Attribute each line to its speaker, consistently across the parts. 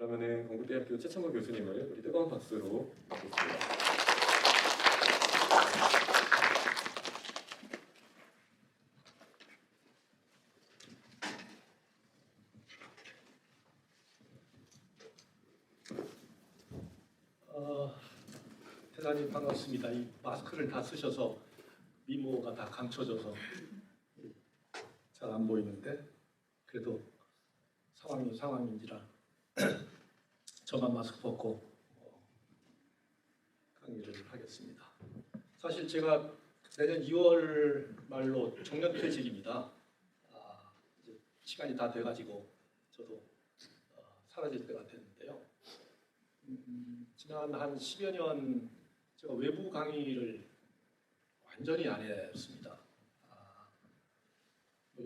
Speaker 1: 그러면은 건국대학교 최창호 교수님을 우리 뜨거운 박수로 맞겠습니다.
Speaker 2: 대단히 반갑습니다. 이 마스크를 다 쓰셔서 미모가 다 감춰져서 잘 안 보이는데 그래도 상황이 상황인지라 저만 마스크 벗고 강의를 하겠습니다. 사실 제가 내년 2월 말로 정년퇴직입니다. 이제 시간이 다 돼가지고 저도 사라질 때가 됐는데요. 지난 한 10여 년 제가 외부 강의를 완전히 안 했습니다.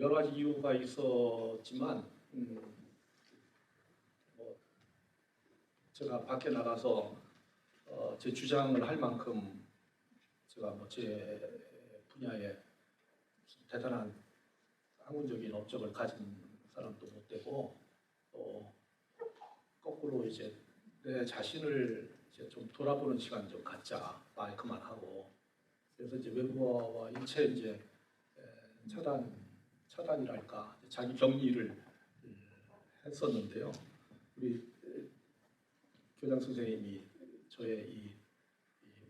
Speaker 2: 여러 가지 이유가 있었지만 제가 밖에 나가서 제 주장을 할 만큼 제가 제 분야에 대단한 학문적인 업적을 가진 사람도 못 되고 또 거꾸로 이제 내 자신을 이제 좀 돌아보는 시간 좀 갖자 말 그만하고 그래서 이제 외국어와 일체 이제 차단이랄까 자기 격리를 했었는데요. 우리 교장 선생님이 저의 이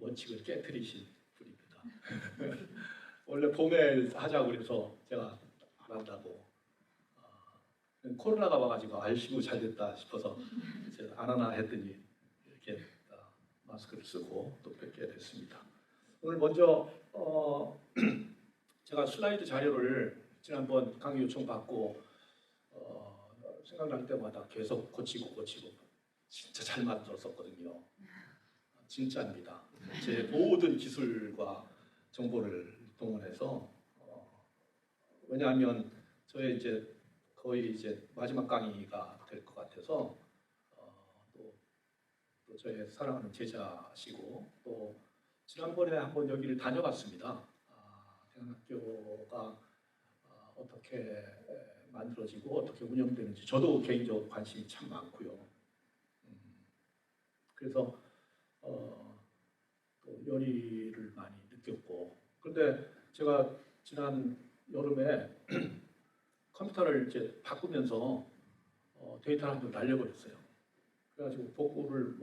Speaker 2: 원칙을 깨뜨리신 분입니다. 원래 봄에 하자고 그래서 제가 안 한다고 코로나가 와가지고 아이고 잘 됐다 싶어서 제가 안 하나 했더니 이렇게 마스크를 쓰고 또 뵙게 됐습니다. 오늘 먼저 제가 슬라이드 자료를 지난번 강의 요청 받고 생각날 때마다 계속 고치고 진짜 잘 만들었었거든요. 진짜입니다. 제 모든 기술과 정보를 동원해서 왜냐하면 저의 이제 거의 이제 마지막 강의가 될 것 같아서 또 저의 사랑하는 제자시고 또 지난번에 한번 여기를 다녀봤습니다. 대안학교가 어떻게 만들어지고 어떻게 운영되는지 저도 개인적으로 관심이 참 많고요. 그래서 또 열의를 많이 느꼈고 그런데 제가 지난 여름에 컴퓨터를 이제 바꾸면서 데이터를 한번 날려버렸어요. 그래가지고 복구를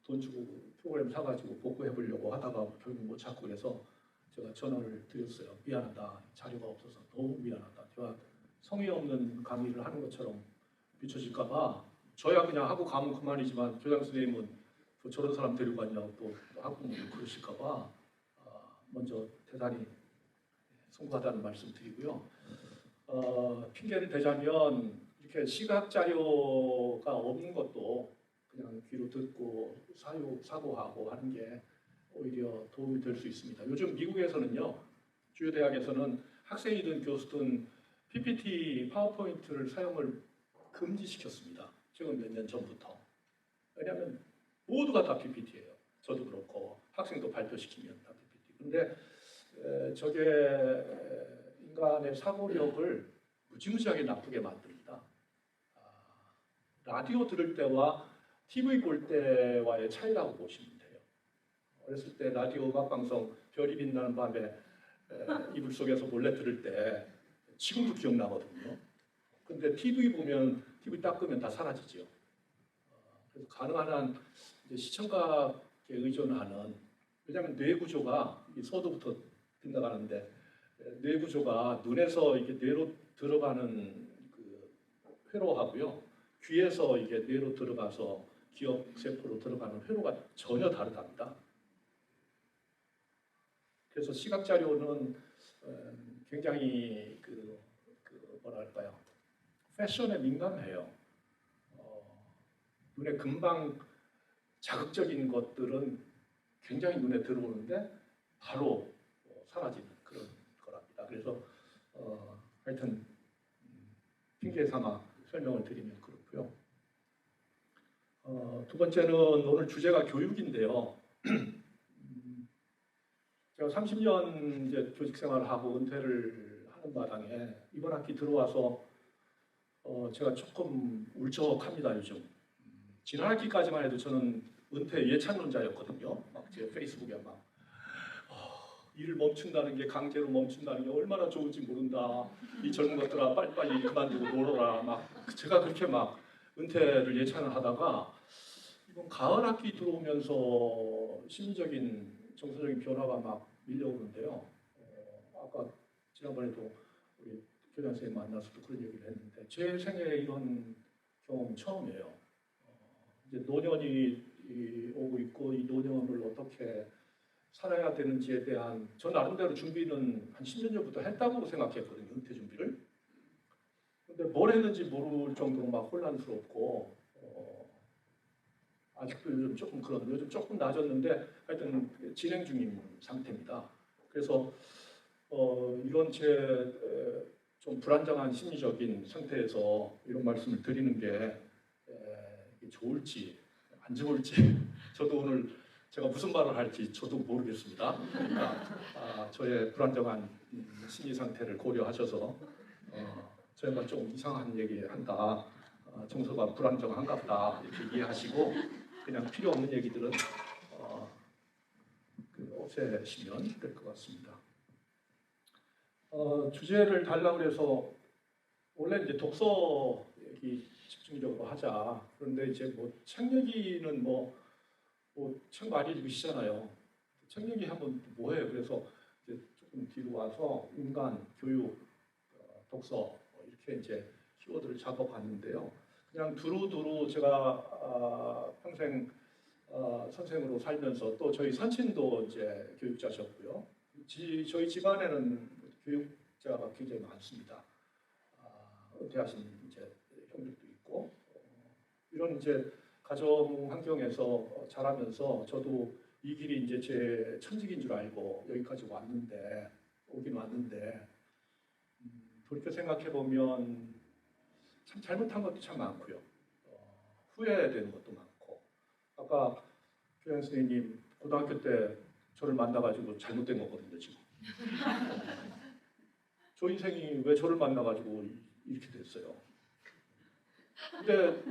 Speaker 2: 돈 주고 프로그램 사가지고 복구해 보려고 하다가 결국 못 찾고 그래서 제가 전화를 드렸어요. 미안하다. 자료가 없어서 너무 미안하다. 제가 성의 없는 강의를 하는 것처럼 비춰질까봐 저야 그냥 하고 가면 그만이지만 교장 선생님은 또 저런 사람 데리고 갔냐고 또 하고 그러실까봐 먼저 대단히 송구하다는 말씀 드리고요. 핑계를 대자면 이렇게 시각 자료가 없는 것도 그냥 귀로 듣고 사고하고 하는 게 오히려 도움이 될 수 있습니다. 요즘 미국에서는요, 주요 대학에서는 학생이든 교수든 PPT, 파워포인트를 사용을 금지시켰습니다. 최근 몇 년 전부터. 왜냐하면 모두가 다 PPT예요. 저도 그렇고 학생도 발표시키면 다 PPT. 그런데 저게 인간의 사고력을 무지무지하게 나쁘게 만듭니다. 라디오 들을 때와 TV 볼 때와의 차이라고 보시면 돼요. 어렸을 때 라디오 음악방송 별이 빛나는 밤에 이불 속에서 몰래 들을 때 지금도 기억나거든요. 근데 TV 보면 TV 딱 끄면 다 사라지죠. 그래서 가능한 한 시청각에 의존하는 왜냐하면 뇌 구조가 서도부터 빗나가는데 뇌 구조가 눈에서 이게 뇌로 들어가는 그 회로하고요. 귀에서 이게 뇌로 들어가서 기억 세포로 들어가는 회로가 전혀 다르답니다. 그래서 시각 자료는 굉장히 뭐랄까요, 패션에 민감해요. 눈에 금방 자극적인 것들은 굉장히 눈에 들어오는데 바로 사라지는 그런 거랍니다. 그래서 하여튼 핑계 삼아 설명을 드리면 그렇고요. 두 번째는 오늘 주제가 교육인데요. 제가 30년 이제 교직 생활을 하고 은퇴를 하는 마당에 이번 학기 들어와서 제가 조금 울적합니다 요즘. 지난 학기까지만 해도 저는 은퇴 예찬론자였거든요. 막 제 페이스북에 막 일을 멈춘다는 게 강제로 멈춘다는 게 얼마나 좋은지 모른다. 이 젊은 것들아 빨리빨리 그만두고 놀아라. 막 제가 그렇게 막 은퇴를 예찬을 하다가 이번 가을 학기 들어오면서 심리적인 정서적인 변화가 막 밀려오는데요. 아까 지난번에도 우리 교장 선생님 만나서도 그런 얘기를 했는데 제 생애에 이런 경험 처음이에요. 이제 노년이 오고 있고 이 노년을 어떻게 살아야 되는지에 대한 저 나름대로 준비는 한 10년 전부터 했다고 생각했거든요. 은퇴 준비를. 근데 뭘 했는지 모를 정도로 막 혼란스럽고 아직도 요즘 조금 요즘 조금 나아졌는데 하여튼 진행 중인 상태입니다. 그래서 이런 제 좀 불안정한 심리적인 상태에서 이런 말씀을 드리는 게 좋을지 안 좋을지 저도 오늘 제가 무슨 말을 할지 저도 모르겠습니다. 그러니까 저의 불안정한 심리 상태를 고려하셔서 저희가 좀 이상한 얘기 한다, 정서가 불안정한갑다 이렇게 이해하시고 그냥 필요 없는 얘기들은 없애시면 될 것 같습니다. 주제를 달라고 해서 원래 이제 독서 얘기 집중적으로 하자. 그런데 이제 뭐 책 얘기는 뭐 책 많이 읽으시잖아요. 책 얘기하면 뭐해요? 그래서 이제 조금 뒤로 와서 인간, 교육, 독서 이렇게 이제 키워드를 잡아봤는데요. 그냥 두루두루 제가 평생 선생으로 살면서 또 저희 선친도 이제 교육자셨고요. 저희 집안에는 교육자가 굉장히 많습니다. 은퇴하신 이제 형들도 있고 이런 이제 가정 환경에서 자라면서 저도 이 길이 이제 제 천직인 줄 알고 여기까지 오긴 왔는데 돌이켜 생각해 보면 참 잘못한 것도 참 많고요. 후회되는 것도 많고 아까 교장 선생님 고등학교 때 저를 만나가지고 잘못된 거거든요 지금. 저 인생이 왜 저를 만나가지고 이렇게 됐어요. 근데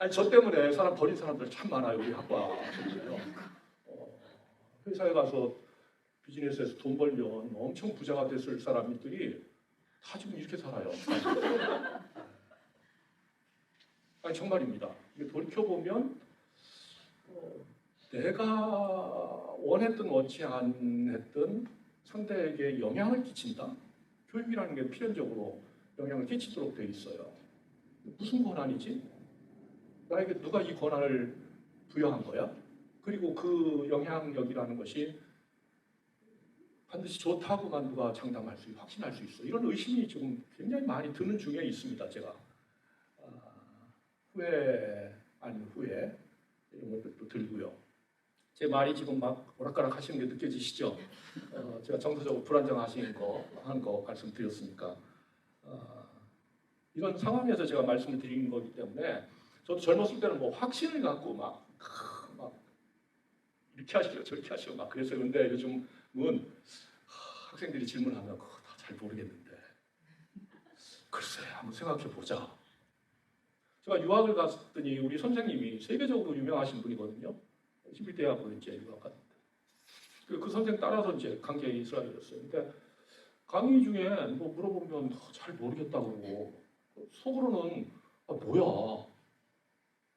Speaker 2: 아니 저 때문에 사람 버린 사람들 참 많아요 우리 학과. 회사에 가서 비즈니스에서 돈 벌면 엄청 부자가 됐을 사람들이 다 지금 이렇게 살아요. 아니 정말입니다. 이게 돌이켜 보면 내가 원했든 원치 않았든 상대에게 영향을 끼친다. 교육이라는 게 필연적으로 영향을 끼치도록 돼 있어요. 무슨 권한이지? 나에게 누가 이 권한을 부여한 거야? 그리고 그 영향력이라는 것이 반드시 좋다고만 누가 확신할 수 있어. 이런 의심이 지금 굉장히 많이 드는 중에 있습니다. 제가 후회 아닌 후회 이런 것들도 들고요. 제 말이 지금 막 오락가락 하시는 게 느껴지시죠? 제가 정서적으로 불안정하신 하는 거 말씀드렸으니까 이런 상황에서 제가 말씀을 드리는 거기 때문에 저도 젊었을 때는 뭐 확신을 갖고 막 이렇게 하시오 저렇게 하시오 막 그랬어요. 근데 요즘은 학생들이 질문하면 그거 다 잘 모르겠는데 글쎄 한번 생각해 보자. 제가 유학을 갔더니 우리 선생님이 세계적으로 유명하신 분이거든요. 11대학으로 이제 유학 갔는데 그 선생 따라서 이제 강제 이스라엘이었어요. 근데 강의 중에 뭐 물어보면 잘 모르겠다고 그러고 속으로는 뭐야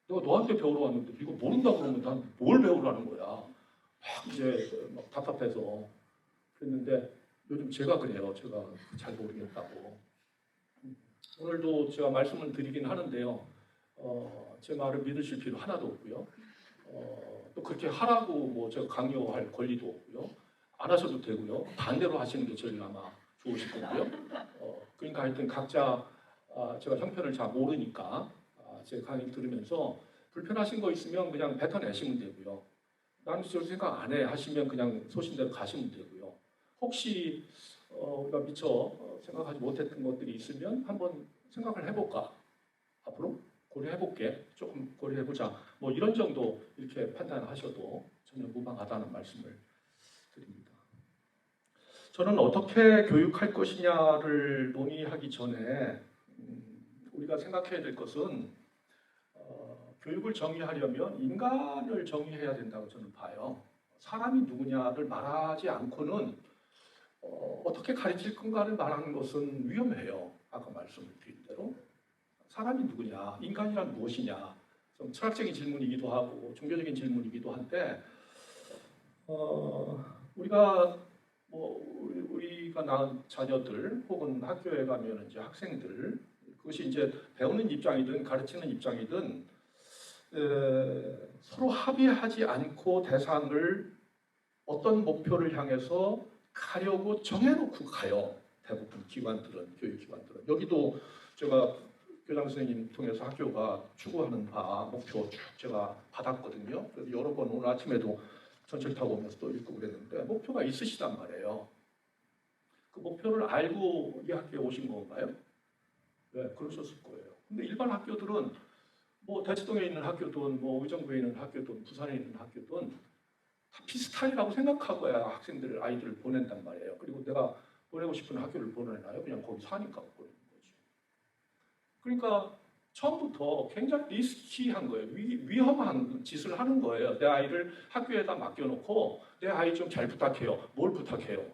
Speaker 2: 내가 너한테 배우러 왔는데 이거 모른다고 그러면 난 뭘 배우라는 거야. 막 이제 막 답답해서 그랬는데 요즘 제가 그래요. 제가 잘 모르겠다고. 오늘도 제가 말씀을 드리긴 하는데요. 제 말을 믿으실 필요 하나도 없고요. 또 그렇게 하라고 뭐 제가 강요할 권리도 없고요. 안 하셔도 되고요. 반대로 하시는 게 제일 아마 좋으실 거고요. 그러니까 하여튼 각자 제가 형편을 잘 모르니까 제 강의 들으면서 불편하신 거 있으면 그냥 뱉어내시면 되고요. 나는 저 생각 안 해 하시면 그냥 소신대로 가시면 되고요. 혹시 우리가 미처 생각하지 못했던 것들이 있으면 한번 생각을 해볼까? 앞으로 고려해볼게. 조금 고려해보자. 뭐 이런 정도 이렇게 판단하셔도 전혀 무방하다는 말씀을 드립니다. 저는 어떻게 교육할 것이냐를 논의하기 전에 우리가 생각해야 될 것은 교육을 정의하려면 인간을 정의해야 된다고 저는 봐요. 사람이 누구냐를 말하지 않고는 어떻게 가르칠 건가를 말하는 것은 위험해요. 아까 말씀을 드린 대로 사람이 누구냐, 인간이란 무엇이냐, 좀 철학적인 질문이기도 하고 종교적인 질문이기도 한데 우리가 우리가 낳은 자녀들 혹은 학교에 가면 이제 학생들 그것이 이제 배우는 입장이든 가르치는 입장이든 서로 합의하지 않고 대상을 어떤 목표를 향해서 가려고 정해놓고 가요. 대부분 기관들은, 교육기관들은. 여기도 제가 교장 선생님 통해서 학교가 추구하는 바, 목표 쭉 제가 받았거든요. 그래서 여러 번 오늘 아침에도 전철 타고 오면서 또 읽고 그랬는데 목표가 있으시단 말이에요. 그 목표를 알고 이 학교에 오신 건가요? 네, 그러셨을 거예요. 근데 일반 학교들은 뭐 대치동에 있는 학교든 뭐 의정부에 있는 학교든 부산에 있는 학교든 다 비슷하리라고 생각하고야 학생들 아이들을 보낸단 말이에요. 그리고 내가 보내고 싶은 학교를 보내나요? 그냥 거기 사니까 보내는 거지. 그러니까 처음부터 굉장히 리스키한 거예요. 위험한 짓을 하는 거예요. 내 아이를 학교에다 맡겨놓고 내 아이 좀 잘 부탁해요. 뭘 부탁해요?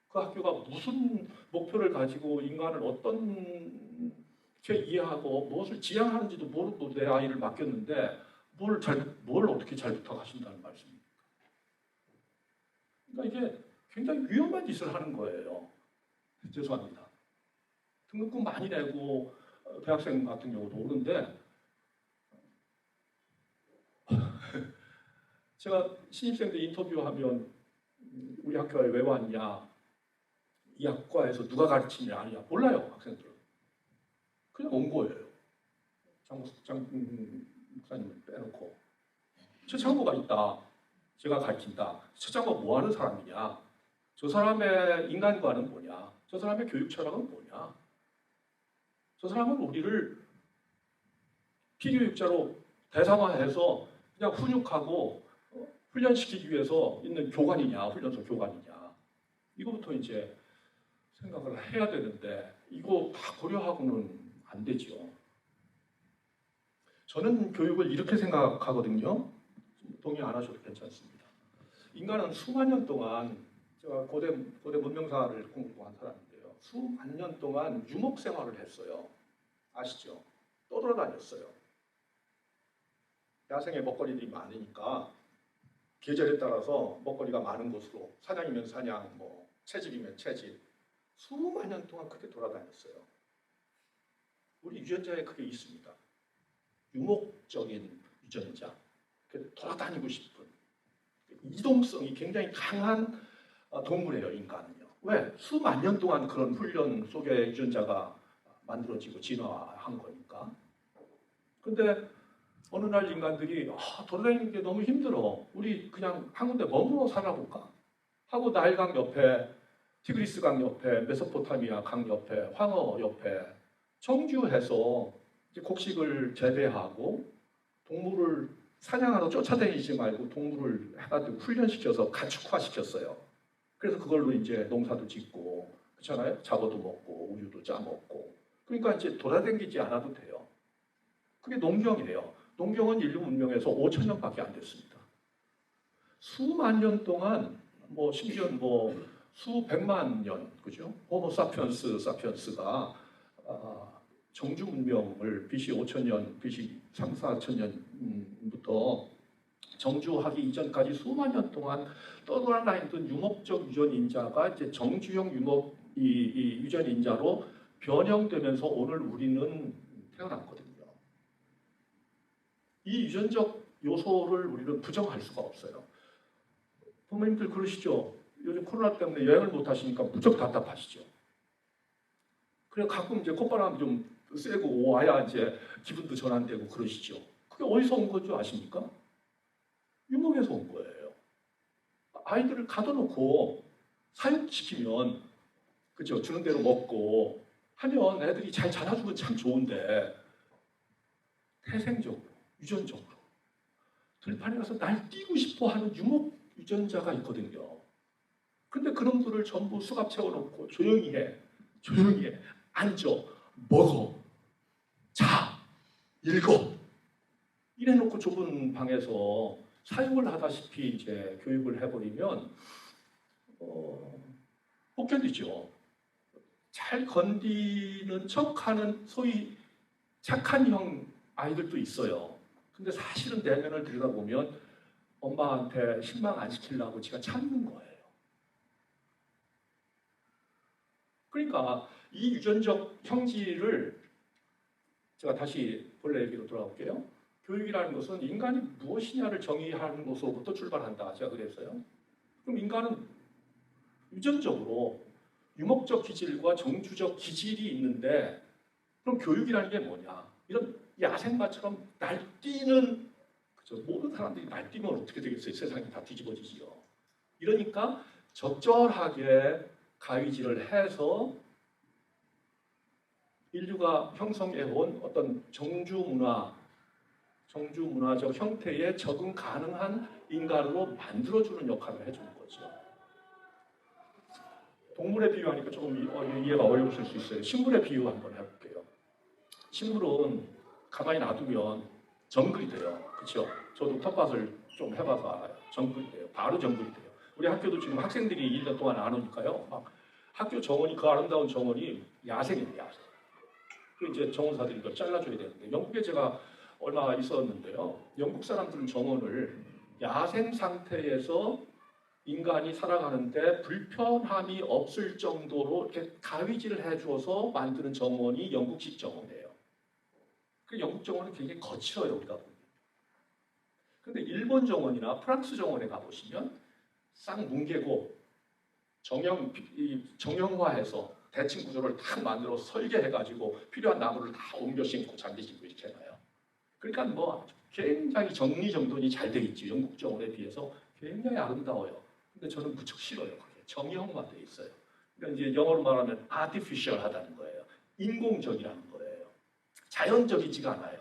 Speaker 2: 그 학교가 무슨 목표를 가지고 인간을 어떻게 이해하고 무엇을 지향하는지도 모르고 내 아이를 맡겼는데 뭘 어떻게 잘 부탁하신다는 말씀입니까? 그러니까 이게 굉장히 위험한 짓을 하는 거예요. 죄송합니다. 등록금 많이 내고 대학생 같은 경우도 오는데 제가 신입생들 인터뷰하면 우리 학교에 왜 왔냐, 이 학과에서 누가 가르치냐 아니냐 몰라요. 학생들은 그냥 온 거예요. 장 목사님을 빼놓고 최창호가 있다, 제가 가르친다. 최창호가 뭐 하는 사람이냐, 저 사람의 인간관은 뭐냐, 저 사람의 교육 철학은 뭐냐, 저 사람은 우리를 피교육자로 대상화해서 그냥 훈육하고 훈련시키기 위해서 있는 교관이냐, 훈련소 교관이냐, 이거부터 이제 생각을 해야 되는데 이거 다 고려하고는 안 되죠. 저는 교육을 이렇게 생각하거든요. 동의 안 하셔도 괜찮습니다. 인간은 수만 년 동안, 제가 고대 문명사를 공부한 사람인데요, 수만 년 동안 유목 생활을 했어요. 아시죠? 떠돌아다녔어요. 야생의 먹거리들이 많으니까 계절에 따라서 먹거리가 많은 곳으로, 사냥이면 사냥, 뭐 채집이면 채집, 수만 년 동안 그렇게 돌아다녔어요. 우리 유전자에 그게 있습니다. 유목적인 유전자, 돌아다니고 싶은 이동성이 굉장히 강한 동물이에요, 인간은요. 왜? 수만 년 동안 그런 훈련 속에 유전자가 만들어지고 진화한 거니까. 근데 어느 날 인간들이 돌아다니는 게 너무 힘들어, 우리 그냥 한 군데 머물러 살아볼까 하고 나일강 옆에, 티그리스 강 옆에, 메소포타미아 강 옆에, 황허 옆에 정주해서 곡식을 재배하고 동물을 사냥하러 쫓아다니지 말고 동물을 해가지고 훈련시켜서 가축화시켰어요. 그래서 그걸로 이제 농사도 짓고, 그렇잖아요? 잡어도 먹고 우유도 짜 먹고. 그러니까 이제 돌아다니지 않아도 돼요. 그게 농경이에요. 농경은 인류 문명에서 5천 년밖에 안 됐습니다. 수만 년 동안, 뭐 심지어 뭐 수백만 년, 그죠? 호모 사피언스가 정주 문명을 BC 5천년, BC 3, 4천년부터 정주하기 이전까지 수만 년 동안 떠돌아다니던 유목적 유전인자가 이제 정주형 이 유전인자로 변형되면서 오늘 우리는 태어났거든요. 이 유전적 요소를 우리는 부정할 수가 없어요. 부모님들 그러시죠? 요즘 코로나 때문에 여행을 못 하시니까 무척 답답하시죠? 그래 가끔 이제 콧바람 좀 쐬고 와야 이제 기분도 전환되고 그러시죠. 그게 어디서 온 건지 아십니까? 유목에서 온 거예요. 아이들을 가둬놓고 사육시키면, 그죠? 주는 대로 먹고 하면 애들이 잘 자라주면 참 좋은데, 태생적으로, 유전적으로 들판에 가서 날뛰고 싶어하는 유목 유전자가 있거든요. 근데 그놈들을 전부 수갑 채워놓고 조용히 해, 앉아, 먹어, 자, 읽어, 이래놓고 좁은 방에서 사육을 하다시피 이제 교육을 해버리면 못 견디죠. 잘 건디는 척하는 소위 착한 형 아이들도 있어요. 근데 사실은 내면을 들여다보면 엄마한테 실망 안 시키려고 제가 참는 거예요. 그러니까 이 유전적 형질을 제가 다시 본래 얘기로 돌아올게요. 교육이라는 것은 인간이 무엇이냐를 정의하는 것으로부터 출발한다. 제가 그랬어요. 그럼 인간은 유전적으로 유목적 기질과 정주적 기질이 있는데 그럼 교육이라는 게 뭐냐? 이런 야생마처럼 날뛰는 그죠? 모든 사람들이 날뛰면 어떻게 되겠어요? 세상이 다 뒤집어지지요. 이러니까 적절하게 가위질을 해서 인류가 형성해온 어떤 정주문화적 형태에 적응 가능한 인간으로 만들어주는 역할을 해주는 거죠. 동물에 비유하니까 조금 이해가 어려우실 수 있어요. 식물에 비유 한번 해볼게요. 식물은 가만히 놔두면 정글이 돼요. 그렇죠? 저도 텃밭을 좀 해봐서 알아요. 정글이 돼요. 바로 정글이 돼요. 우리 학교도 지금 학생들이 1년 동안 안 오니까요. 막 학교 정원이 그 아름다운 정원이 야생이에요. 야생. 그 이제 정원사들이 이걸 잘라줘야 되는데 영국에 제가 얼마 있었는데요. 영국 사람들은 정원을 야생 상태에서 인간이 살아가는데 불편함이 없을 정도로 이렇게 가위질을 해주어서 만드는 정원이 영국식 정원이에요. 그 영국 정원은 굉장히 거칠어요, 우리가 보면. 근데 일본 정원이나 프랑스 정원에 가보시면 싹 뭉개고 정형화해서 대칭 구조를 다 만들어서 설계해가지고 필요한 나무를 다 옮겨 심고 잔디 심고 이렇게 해놔요. 그러니까 뭐 굉장히 정리정돈이 잘 돼 있죠. 영국 정원에 비해서 굉장히 아름다워요. 근데 저는 무척 싫어요. 그게 정형화돼 있어요. 그러니까 이제 영어로 말하면 artificial하다는 거예요. 인공적이라는 거예요. 자연적이지가 않아요.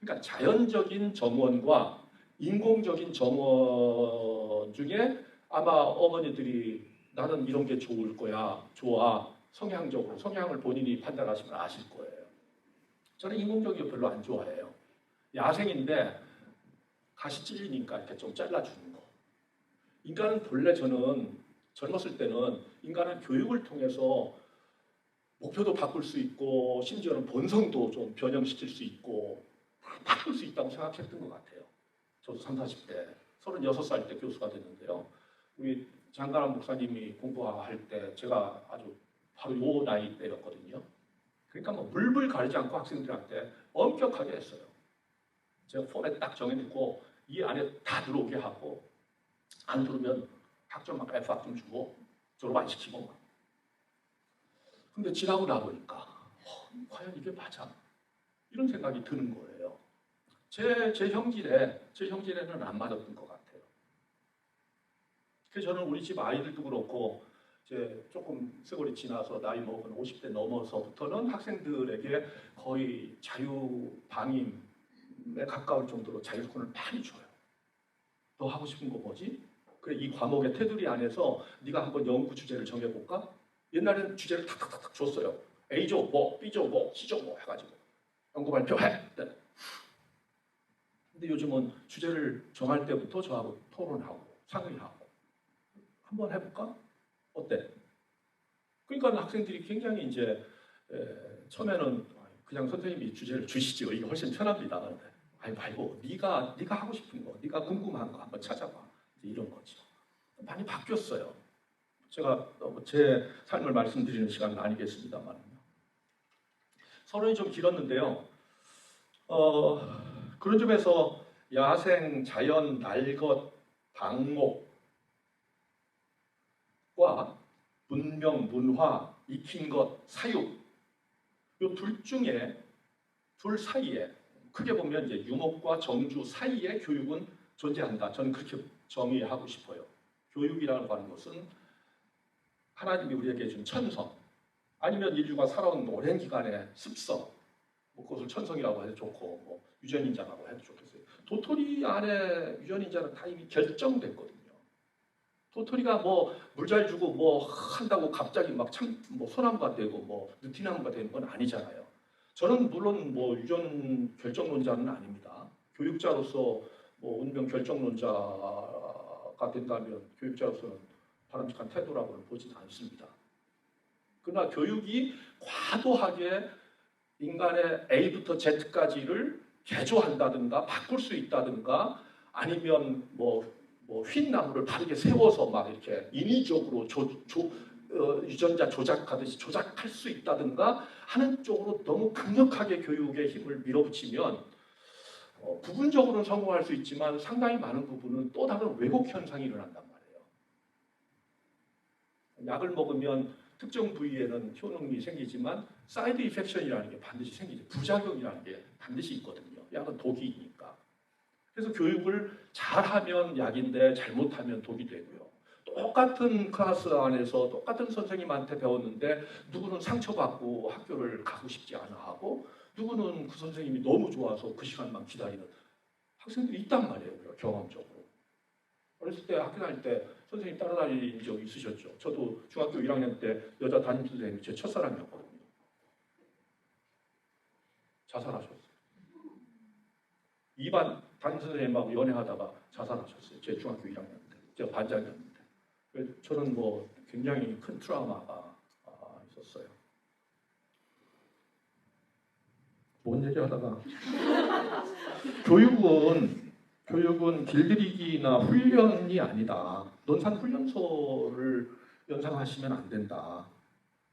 Speaker 2: 그러니까 자연적인 정원과 인공적인 정원 중에 아마 어머니들이 나는 이런 게 좋을 거야, 좋아, 성향적으로 성향을 본인이 판단하시면 아실 거예요. 저는 인공적인 거 별로 안 좋아해요. 야생인데 가시 찔리니까 이렇게 좀 잘라주는 거. 인간은 본래 저는 젊었을 때는 인간은 교육을 통해서 목표도 바꿀 수 있고 심지어는 본성도 좀 변형시킬 수 있고 바꿀 수 있다고 생각했던 것 같아요. 저도 30, 40대, 36살 때 교수가 됐는데요. 우리 장가람 목사님이 공부할 때 제가 아주 바로 요 나이 때였거든요. 그러니까 뭐 물불 가리지 않고 학생들한테 엄격하게 했어요. 제가 폼에 딱 정해놓고 이 안에 다 들어오게 하고 안 들으면 학점 막 F학점 주고 졸업 안 시키고 막. 근데 지나고 나보니까 과연 이게 맞아? 이런 생각이 드는 거예요. 제 형질에는 안 맞았던 것 같아요. 그래서 저는 우리 집 아이들도 그렇고 이제 조금 세월이 지나서 나이 먹은 50대 넘어서부터는 학생들에게 거의 자유방임에 가까울 정도로 자율권을 많이 줘요. 너 하고 싶은 거 뭐지? 그래, 이 과목의 테두리 안에서 네가 한번 연구 주제를 정해볼까? 옛날에는 주제를 탁탁탁 줬어요. A조 뭐, B조 뭐, C조 뭐 해가지고 연구 발표해. 네. 근데 요즘은 주제를 정할 때부터 저하고 토론하고 상의하고 한번 해볼까? 어때? 그러니까 학생들이 굉장히 이제 처음에는 그냥 선생님이 주제를 주시죠. 이게 훨씬 편합니다. 아니 말고 네가 하고 싶은 거, 네가 궁금한 거 한번 찾아봐. 이런 거죠. 많이 바뀌었어요. 제가 제 삶을 말씀드리는 시간은 아니겠습니다만 서론이 좀 길었는데요. 그런 점에서 야생, 자연, 날것, 방목과 문명, 문화, 익힌 것, 사육 이 둘 사이에 크게 보면 이제 유목과 정주 사이에 교육은 존재한다. 저는 그렇게 정의하고 싶어요. 교육이라고 하는 것은 하나님이 우리에게 준 천성 아니면 인류가 살아온 오랜 기간의 습성 뭐 그것을 천성이라고 해도 좋고 뭐 유전인자라고 해도 좋겠어요. 도토리 안에 유전인자는 다 이미 결정됐거든요. 도토리가 뭐 물 잘 주고 뭐 한다고 갑자기 막 뭐 소나무가 되고 뭐 느티나무가 되는 건 아니잖아요. 저는 물론 뭐 유전 결정론자는 아닙니다. 교육자로서 뭐 운명 결정론자가 된다면 교육자로서는 바람직한 태도라고는 보지는 않습니다. 그러나 교육이 과도하게 인간의 A부터 Z까지를 개조한다든가 바꿀 수 있다든가 아니면 뭐 휜 나무를 바르게 세워서 막 이렇게 인위적으로 유전자 조작하듯이 조작할 수 있다든가 하는 쪽으로 너무 강력하게 교육의 힘을 밀어붙이면 부분적으로는 성공할 수 있지만 상당히 많은 부분은 또 다른 왜곡 현상이 일어난단 말이에요. 약을 먹으면 특정 부위에는 효능이 생기지만 사이드 이펙션이라는 게 반드시 생기죠. 부작용이라는 게 반드시 있거든요. 약은 독이니까. 그래서 교육을 잘하면 약인데 잘못하면 독이 되고요. 똑같은 클래스 안에서 똑같은 선생님한테 배웠는데 누구는 상처받고 학교를 가고 싶지 않아 하고 누구는 그 선생님이 너무 좋아서 그 시간만 기다리는 학생들이 있단 말이에요. 경험적으로. 어렸을 때 학교 다닐 때 선생님 따라다닌 적 있으셨죠? 저도 중학교 1학년 때 여자 담임 선생님이 제 첫사랑이었거든요. 자살하셨어요. 2반 담임 선생님하고 연애하다가 자살하셨어요. 제 중학교 1학년 때. 제가 반장이었는데. 저는 뭐 굉장히 큰 트라우마가 있었어요. 뭔 얘기하다가 교육은 길들이기나 훈련이 아니다. 논산훈련소를 연상하시면 안 된다.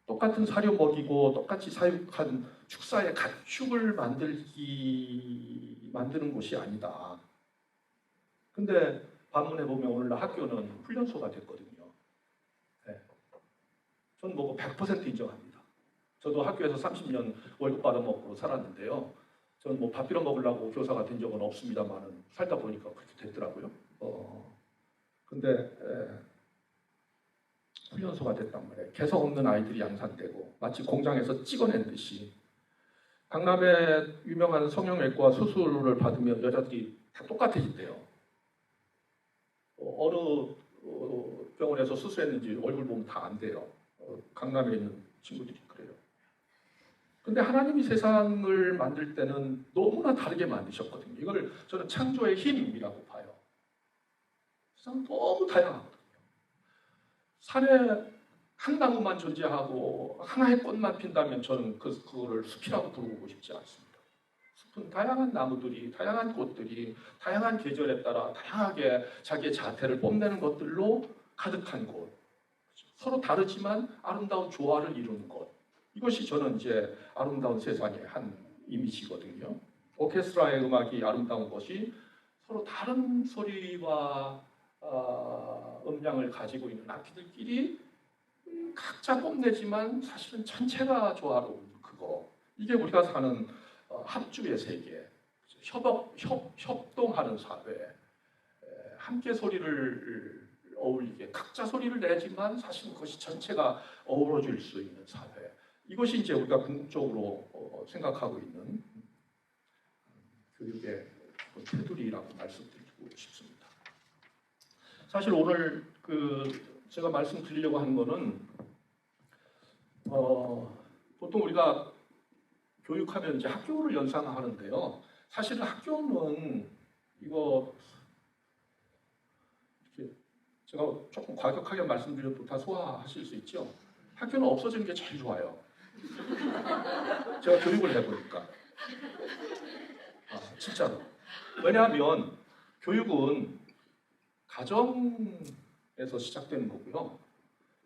Speaker 2: 똑같은 사료 먹이고 똑같이 사육한 축사의 가축을 만드는 곳이 아니다. 근데 반문해 보면 오늘날 학교는 훈련소가 됐거든요. 네. 전 뭐 100% 인정합니다. 저도 학교에서 30년 월급 받아먹고 살았는데요. 저는 뭐 밥 빌어 먹으려고 교사가 된 적은 없습니다만은 살다 보니까 그렇게 됐더라고요. 근데 훈련소가 됐단 말이에요. 개성 없는 아이들이 양산되고 마치 공장에서 찍어낸 듯이 강남의 유명한 성형외과 수술을 받으면 여자들이 다 똑같아진대요. 어느 병원에서 수술했는지 얼굴 보면 다 안 돼요. 강남에 있는 친구들이 그래요. 근데 하나님이 세상을 만들 때는 너무나 다르게 만드셨거든요. 이걸 저는 창조의 힘이라고 봐요. 세상은 너무 다양하거든요. 산에 한 나무만 존재하고 하나의 꽃만 핀다면 저는 그거를 숲이라고 부르고 싶지 않습니다. 숲은 다양한 나무들이, 다양한 꽃들이, 다양한 계절에 따라 다양하게 자기의 자태를 뽐내는 것들로 가득한 곳. 서로 다르지만 아름다운 조화를 이루는 것. 이것이 저는 이제 아름다운 세상의 한 이미지거든요. 오케스트라의 음악이 아름다운 것이 서로 다른 소리와 음량을 가지고 있는 악기들끼리 각자 뽐내지만 사실은 전체가 조화로운 그거. 이게 우리가 사는 합주의 세계, 협동하는 사회, 함께 소리를 어울리게 각자 소리를 내지만 사실 그것이 전체가 어우러질 수 있는 사회. 이것이 이제 우리가 궁극적으로 생각하고 있는 교육의 테두리라고 말씀드리고 싶습니다. 사실 오늘 제가 말씀드리려고 하는 거는 보통 우리가 교육하면 이제 학교를 연상하는데요. 사실은 학교는 이거 이렇게 제가 조금 과격하게 말씀드려도 다 소화하실 수 있죠. 학교는 없어지는 게 제일 좋아요. 제가 교육을 해보니까 진짜로. 왜냐하면 교육은 가정에서 시작되는 거고요.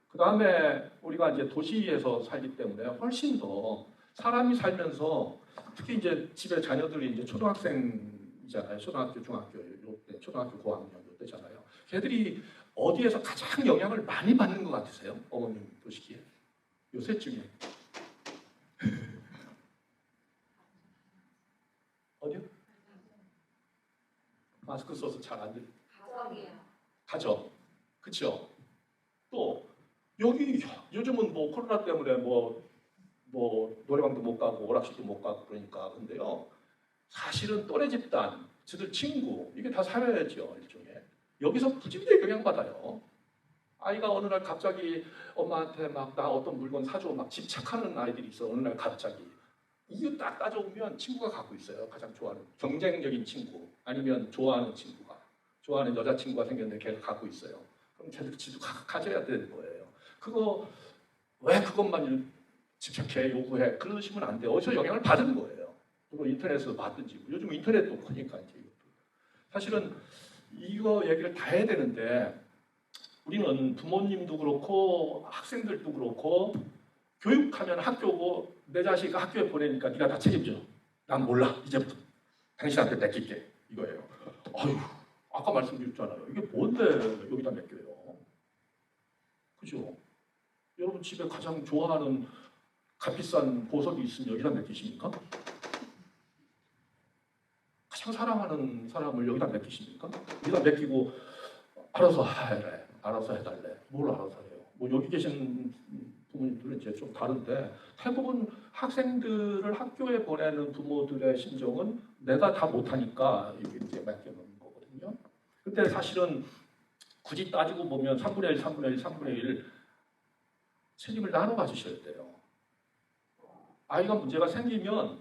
Speaker 2: 그 다음에 우리가 이제 도시에서 살기 때문에 훨씬 더 사람이 살면서 특히 이제 집에 자녀들이 이제 초등학생이잖아요. 초등학교, 중학교, 요때 초등학교 고학년 요때잖아요. 걔들이 어디에서 가장 영향을 많이 받는 것 같으세요? 어머님 보시기에 요새 중에 어디요? 마스크 써서 잘 안 들려.
Speaker 3: 가정이에요.
Speaker 2: 가정, 그렇죠? 또 여기 요즘은 뭐 코로나 때문에 뭐 노래방도 못 가고 오락실도 못 가고 그러니까 근데요 사실은 또래 집단, 저들 친구 이게 다 사회죠 일종의. 여기서 부지기에 영향받아요. 아이가 어느 날 갑자기 엄마한테 막 나 어떤 물건 사줘 막 집착하는 아이들이 있어. 어느 날 갑자기 이유 딱 따져보면 친구가 갖고 있어요. 가장 좋아하는 경쟁적인 친구. 아니면 좋아하는 여자친구가 생겼는데 걔가 갖고 있어요. 그럼 지도 가져야 되는 거예요. 그거 왜 그것만 집착해 요구해 그러시면 안 돼요. 어디서 영향을 받은 거예요. 그리고 인터넷에서 받든지 요즘 인터넷도 크니까 이제 이것도. 사실은 이거 얘기를 다 해야 되는데 우리는 부모님도 그렇고 학생들도 그렇고 교육하면 학교고 내 자식 학교에 보내니까 네가 다 책임져. 난 몰라. 이제부터 당신한테 맡길게. 이거예요. 아유, 아까 말씀드렸잖아요. 이게 뭔데 여기다 맡겨요. 그죠? 여러분 집에 가장 좋아하는 값비싼 보석이 있으면 여기다 맡기십니까? 가장 사랑하는 사람을 여기다 맡기십니까? 여기다 맡기고 알아서 해래. 알아서 해달래. 뭘 알아서 해요? 뭐 여기 계신 부모님들은 이제 좀 다른데 대부분 학생들을 학교에 보내는 부모들의 심정은 내가 다 못하니까 이제 맡겨놓는 거거든요. 근데 사실은 굳이 따지고 보면 3분의 1, 3분의 1, 3분의 1 책임을 나눠 가지셔야 돼요. 아이가 문제가 생기면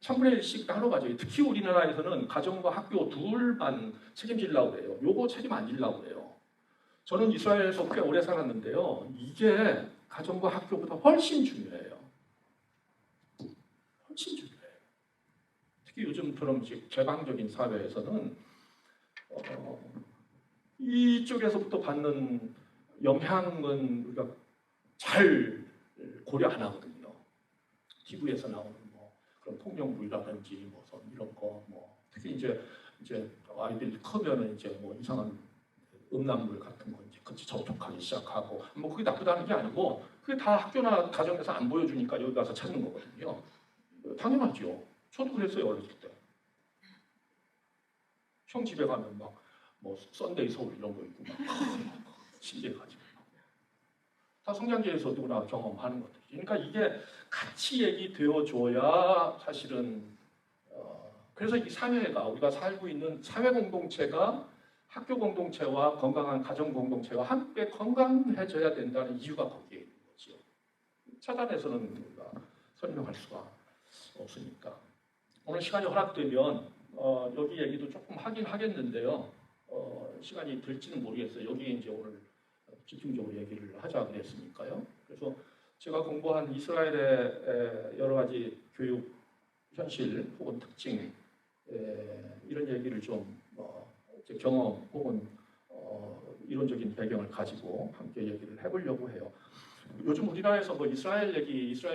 Speaker 2: 3분의 1씩 나눠 가져요. 특히 우리나라에서는 가정과 학교 둘만 책임지려고 해요. 요거 책임 안 지려고 해요. 저는 이스라엘에서 꽤 오래 살았는데요. 이게 가정과 학교보다 훨씬 중요해요. 훨씬 중요해요. 특히 요즘처럼 개방적인 사회에서는 이쪽에서부터 받는 영향은 우리가 잘 고려 안 하거든요. TV에서 나오는 뭐 그런 폭력물이라든지 뭐 이런 거 뭐 특히 이제 아이들이 크면은 이제 뭐 이상한 음란물 같은 거 이제 같이 접촉하기 시작하고 뭐 그게 나쁘다는 게 아니고 그게 다 학교나 가정에서 안 보여주니까 여기 가서 찾는 거거든요. 당연하죠. 저도 그랬어요 어렸을 때. 형 집에 가면 막 뭐 썬데이 서울 이런 거 있고 막 신기해가지고 다 성장기에서 누구나 경험하는 것들. 그러니까 이게 같이 얘기되어줘야 사실은 그래서 이 사회가 우리가 살고 있는 사회 공동체가 학교 공동체와 건강한 가정 공동체와 함께 건강해져야 된다는 이유가 거기에 있는 거죠. 차단해서는 우리가 설명할 수가 없으니까. 오늘 시간이 허락되면 여기 얘기도 조금 하긴 하겠는데요. 시간이 될지는 모르겠어요. 여기 이제 오늘 집중적으로 얘기를 하자 그랬으니까요. 그래서 제가 공부한 이스라엘의 여러 가지 교육 현실 혹은 특징 이런 얘기를 좀 경험 혹은 이론적인 배경을 가지고 함께 얘기를 해보려고 해요. 요즘 우리나라에서 뭐 이스라엘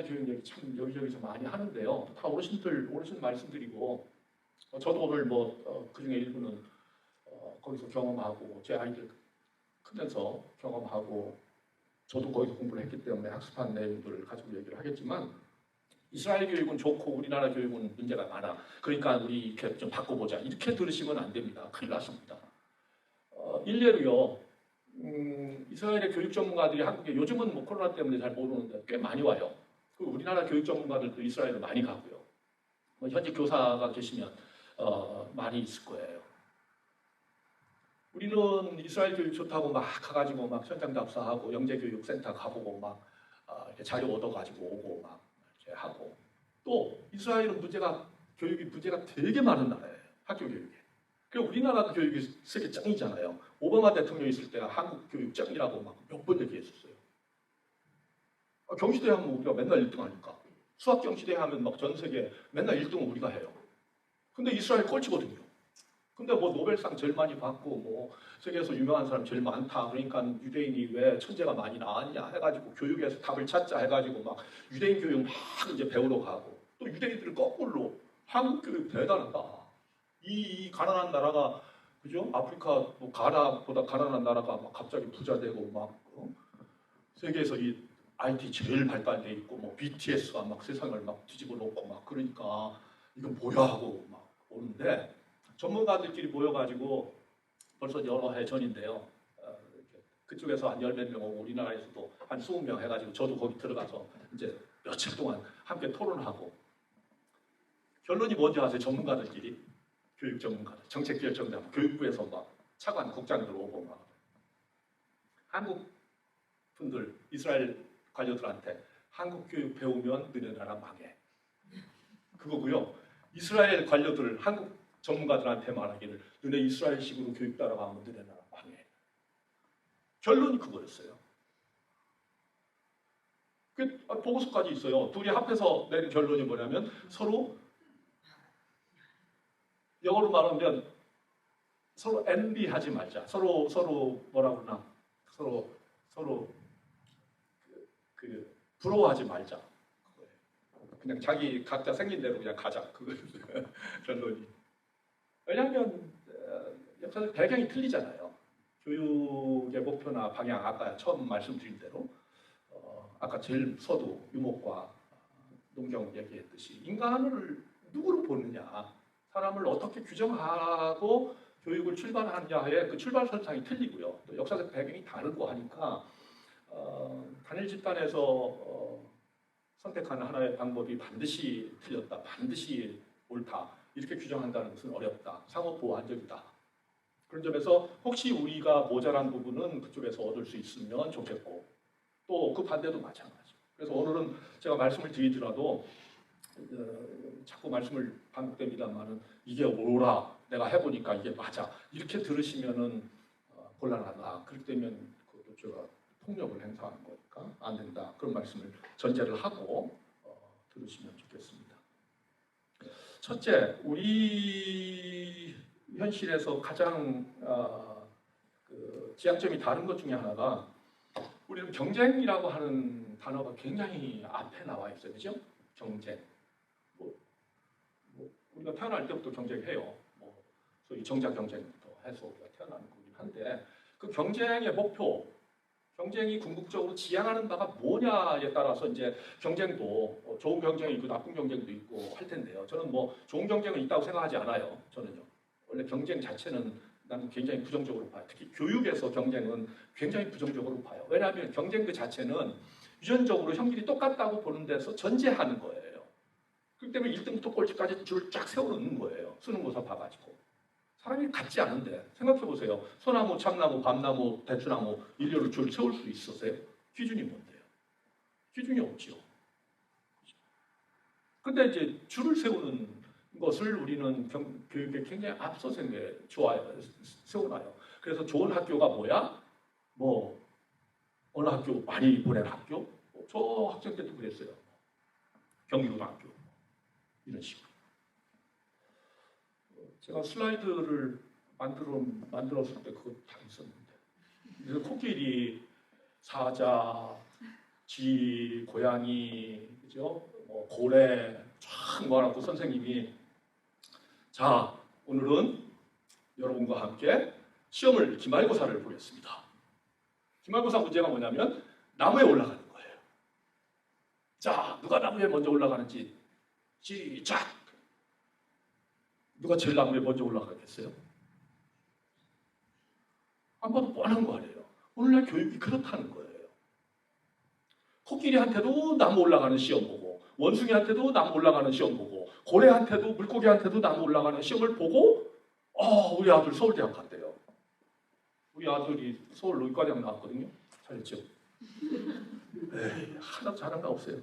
Speaker 2: 교육 얘기 참 여기저기서 많이 하는데요. 다 어르신 말씀드리고 저도 오늘 그 중에 일부는 거기서 경험하고 제 아이들 크면서 경험하고 저도 거기서 공부를 했기 때문에 학습한 내용들을 가지고 얘기를 하겠지만 이스라엘 교육은 좋고 우리나라 교육은 문제가 많아. 그러니까 우리 이렇게 좀 바꿔보자. 이렇게 들으시면 안 됩니다. 큰일 나십니다. 일례로요. 이스라엘의 교육 전문가들이 한국에 요즘은 뭐 코로나 때문에 잘 모르는데 꽤 많이 와요. 그리고 우리나라 교육 전문가들도 이스라엘로 많이 가고요. 현직 교사가 계시면 많이 있을 거예요. 우리는 이스라엘 교육 좋다고 막 가가지고 막 현장 답사하고 영재교육센터 가보고 막 이렇게 자료 얻어가지고 오고 막 이렇게 하고 또 이스라엘은 교육이 문제가 되게 많은 나라예요. 학교 교육이. 그리고 우리나라 교육이 세계 짱이잖아요. 오바마 대통령 있을 때 한국 교육 짱이라고 막 몇 번 얘기했었어요. 경시대 하면 우리가 맨날 1등 하니까. 수학 경시대 하면 막 전 세계 맨날 1등은 우리가 해요. 근데 이스라엘 꼴찌거든요. 근데 뭐 노벨상 제일 많이 받고 뭐 세계에서 유명한 사람 제일 많다. 그러니까 유대인이 왜 천재가 많이 나왔냐 해가지고 교육에서 답을 찾자 해가지고 막 유대인 교육 막 이제 배우러 가고 또 유대인들을 거꾸로 한국 교육 대단하다. 이 가난한 나라가 그죠? 아프리카 뭐 가나보다 가난한 나라가 막 갑자기 부자 되고 막 세계에서 이 IT 제일 발달돼 있고 뭐 BTS가 막 세상을 막 뒤집어 놓고 막 그러니까 이건 뭐야 하고 막 오는데. 전문가들끼리 모여가지고 벌써 여러 해 전인데요. 그쪽에서 한 10몇 명 오고 우리나라에서도 한 20명 해가지고 저도 거기 들어가서 이제 며칠 동안 함께 토론하고 결론이 뭔지 아세요? 전문가들끼리 교육 전문가들, 정책결정자, 교육부에서 막 차관 국장들 오고 막 한국 분들 이스라엘 관료들한테 한국 교육 배우면 너네 나라 망해. 그거고요. 이스라엘 관료들 한국 전문가들한테 말하기를 너네 이스라엘식으로 교육 따라가면 너네 나라 망해. 결론이 그거였어요. 보고서까지 있어요. 둘이 합해서 내린 결론이 뭐냐면 서로 영어로 말하면 서로 envy하지 말자. 서로 뭐라 그러나 서로 부러워하지 말자. 그냥 자기 각자 생긴 대로 그냥 가자. 그거였어요. 결론이. 왜냐하면 역사적 배경이 틀리잖아요. 교육의 목표나 방향 아까 처음 말씀드린 대로 아까 제일 서두 유목과 농경 얘기했듯이 인간을 누구로 보느냐, 사람을 어떻게 규정하고 교육을 출발하느냐의 그 출발선상이 틀리고요. 또 역사적 배경이 다르고 하니까 단일 집단에서 선택하는 하나의 방법이 반드시 틀렸다, 반드시 옳다 이렇게 규정한다는 것은 어렵다, 상호 보완적이다. 그런 점에서 혹시 우리가 모자란 부분은 그쪽에서 얻을 수 있으면 좋겠고 또 그 반대도 마찬가지. 그래서 오늘은 제가 말씀을 드리더라도 자꾸 말씀을 반복됩니다만은 이게 옳아, 내가 해보니까 이게 맞아 이렇게 들으시면은 곤란하다. 그렇게 되면 그것도 제가 폭력을 행사하는 거니까 안 된다. 그런 말씀을 전제를 하고 들으시면 좋겠습니다. 첫째, 우리 현실에서 가장 지향점이 다른 것 중에 하나가 우리는 경쟁이라고 하는 단어가 굉장히 앞에 나와 있어요. 그죠? 경쟁. 우리가 태어날 때부터 경쟁해요. 소위 정자 경쟁부터 해서 우리가 태어나는 거긴 한데 그 경쟁의 목표, 경쟁이 궁극적으로 지향하는 바가 뭐냐에 따라서 이제 경쟁도 좋은 경쟁이 있고 나쁜 경쟁도 있고 할 텐데요. 저는 좋은 경쟁은 있다고 생각하지 않아요. 저는요. 원래 경쟁 자체는 나는 굉장히 부정적으로 봐요. 특히 교육에서 경쟁은 굉장히 부정적으로 봐요. 왜냐하면 경쟁 그 자체는 유전적으로 형질이 똑같다고 보는 데서 전제하는 거예요. 그렇기 때문에 1등부터 꼴찌까지 줄을 쫙 세워놓는 거예요. 수능고사 봐가지고. 사람이 같지 않은데 생각해보세요. 소나무, 참나무, 밤나무, 대추나무 일렬로 줄 세울 수 있었어요? 기준이 뭔데요? 기준이 없지요. 근데 이제 줄을 세우는 것을 우리는 교육에 굉장히 앞서서 좋아요. 세워놔요. 그래서 좋은 학교가 뭐야? 어느 학교 많이 보낸 학교? 저 학생 때도 그랬어요. 경기고등학교 이런 식으로. 제가 슬라이드를 만들었을 때 그거 다 있었는데. 그래서 코끼리, 사자, 쥐, 고양이, 그죠? 고래 쫙 모아놓고 선생님이 자, 오늘은 여러분과 함께 시험을 기말고사를 보겠습니다. 기말고사 문제가 뭐냐면 나무에 올라가는 거예요. 자, 누가 나무에 먼저 올라가는지 시작! 누가 제일 나무에 먼저 올라가겠어요? 안 봐도 뻔한 거 아니에요. 오늘날 교육이 그렇다는 거예요. 코끼리한테도 나무 올라가는 시험 보고 원숭이한테도 나무 올라가는 시험 보고 고래한테도 물고기한테도 나무 올라가는 시험을 보고 우리 아들 서울대학 갔대요. 우리 아들이 서울 의과대학 나왔거든요. 잘했죠? 에이, 하나도 잘한 거 없어요.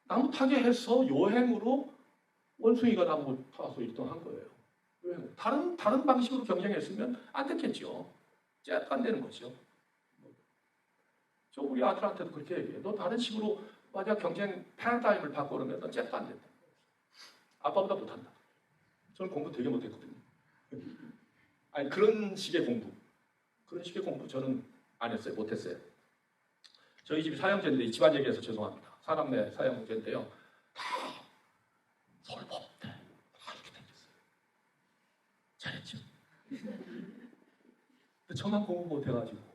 Speaker 2: 나무 타게 해서 여행으로 원숭이가 나무 타서 1등 한 거예요. 다른 방식으로 경쟁했으면 안 됐겠죠. 째도 안 되는 거죠. 저 우리 아들한테도 그렇게 얘기해요. 너 다른 식으로 만약 경쟁 패러다임을 바꾸려면 너 째도 안 된다. 아빠보다 못한다. 저는 공부 되게 못했거든요. 아니 그런 식의 공부 저는 안 했어요. 못했어요. 저희 집이 사형제인데 집안 얘기해서 죄송합니다. 사남매 사형제인데요. 다 서울법대 다 이렇게 생겼어요. 잘했죠. 근데 저만 공부 못해가지고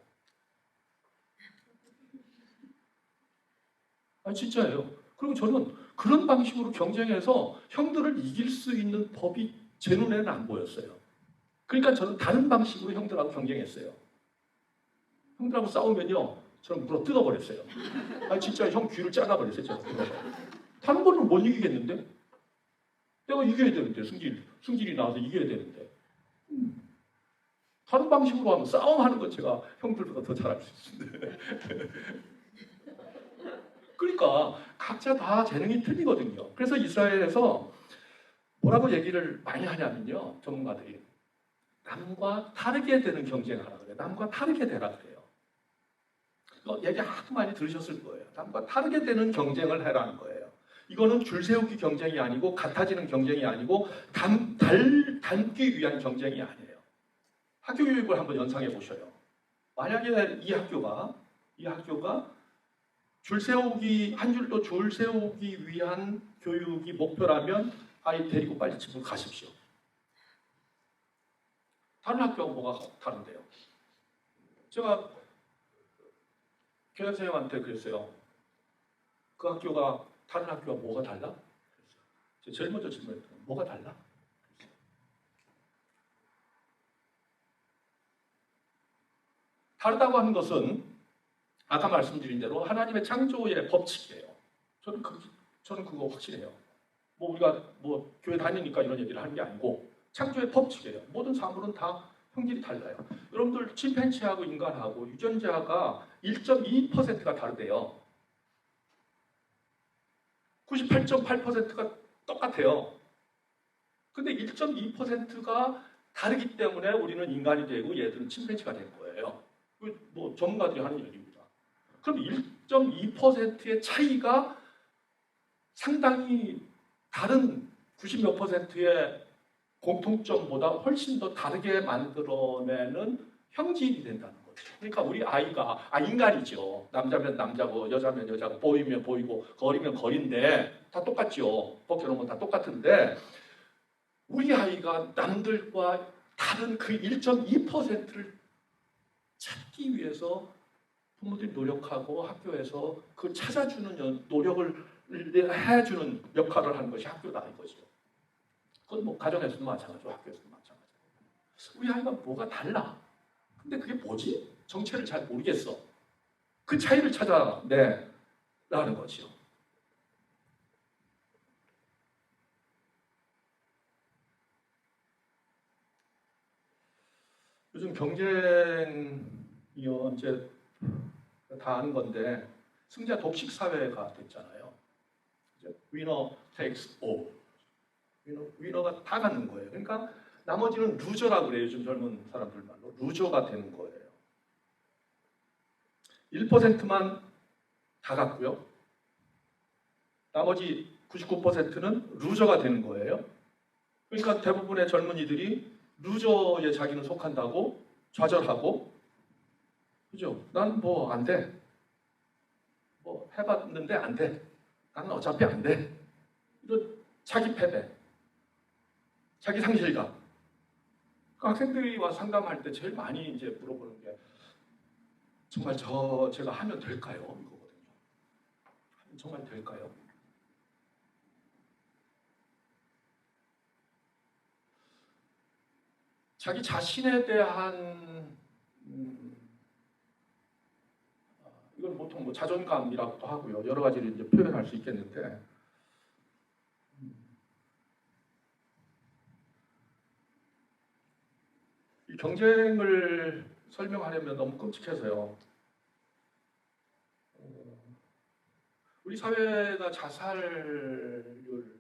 Speaker 2: 진짜예요. 그리고 저는 그런 방식으로 경쟁해서 형들을 이길 수 있는 법이 제 눈에는 안 보였어요. 그러니까 저는 다른 방식으로 형들하고 경쟁했어요. 형들하고 싸우면요. 저는 물어 뜯어버렸어요. 진짜 형 귀를 잘라버렸어요. 제가. 다른 거는 못 이기겠는데? 내가 이겨야 되는데 승질이 나와서 이겨야 되는데. 다른 방식으로 하면 싸움하는 건 제가 형들보다 더 잘할 수 있는데. 그러니까 각자 다 재능이 틀리거든요. 그래서 이스라엘에서 뭐라고 얘기를 많이 하냐면요. 전문가들이 남과 다르게 되는 경쟁을 하라 그래요. 남과 다르게 되라 그래요. 이거 얘기 하도 많이 들으셨을 거예요. 남과 다르게 되는 경쟁을 해라는 거예요. 이거는 줄 세우기 경쟁이 아니고 같아지는 경쟁이 아니고 닮기 위한 경쟁이 아니에요. 학교 교육을 한번 연상해 보셔요. 만약에 이 학교가 줄 세우기 한 줄로 줄 세우기 위한 교육이 목표라면 아이 데리고 빨리 집으로 가십시오. 다른 학교하고 뭐가 다른데요? 제가 교장 선생님한테 그랬어요. 그 학교가 다른 학교와 뭐가 달라? 제일 먼저 질문했어요. 뭐가 달라? 다르다고 하는 것은 아까 말씀드린 대로 하나님의 창조의 법칙이에요. 저는 그거 확신해요. 뭐 우리가 뭐 교회 다니니까 이런 얘기를 하는 게 아니고 창조의 법칙이에요. 모든 사물은 다 성질이 달라요. 여러분들 침팬지하고 인간하고 유전자가 1.2%가 다르대요. 98.8%가 똑같아요. 근데 1.2%가 다르기 때문에 우리는 인간이 되고 얘들은 침팬지가 된 거예요. 뭐 전문가들이 하는 얘기입니다. 그럼 1.2%의 차이가 상당히 다른 90몇 %의 공통점보다 훨씬 더 다르게 만들어내는 형질이 된다는 거죠. 그러니까 우리 아이가 인간이죠. 남자면 남자고 여자면 여자고 보이면 보이고 거리면 거리인데 다 똑같죠. 벗겨놓으면 다 똑같은데 우리 아이가 남들과 다른 그 1.2%를 찾기 위해서 부모들이 노력하고 학교에서 그 찾아주는 노력을 해주는 역할을 하는 것이 학교다 이거죠. 그건 뭐 가정에서도 마찬가지고 학교에서도 마찬가지고. 우리 아이가 뭐가 달라. 근데 그게 뭐지? 정체를 잘 모르겠어. 그 차이를 찾아내라는 거죠. 요즘 경쟁이 이제 다 아는 건데 승자 독식 사회가 됐잖아요. 이제 위너 takes all. 위너가 다 갖는 거예요. 그러니까 나머지는 루저라고 그래요. 요즘 젊은 사람들 말로. 루저가 되는 거예요. 1%만 다 갖고요. 나머지 99%는 루저가 되는 거예요. 그러니까 대부분의 젊은이들이 루저에 자기는 속한다고 좌절하고, 그죠? 난 뭐 안 돼. 뭐 해봤는데 안 돼. 나는 어차피 안 돼. 이런 자기 패배, 자기 상실감. 그 학생들이와 상담할 때 제일 많이 이제 물어보는 게 정말 제가 하면 될까요? 이거거든요. 하면 정말 될까요? 자기 자신에 대한 이건 보통 뭐 자존감이라고도 하고요. 여러 가지를 이제 표현할 수 있겠는데 이 경쟁을 설명하려면 너무 끔찍해서요. 우리 사회가 자살률,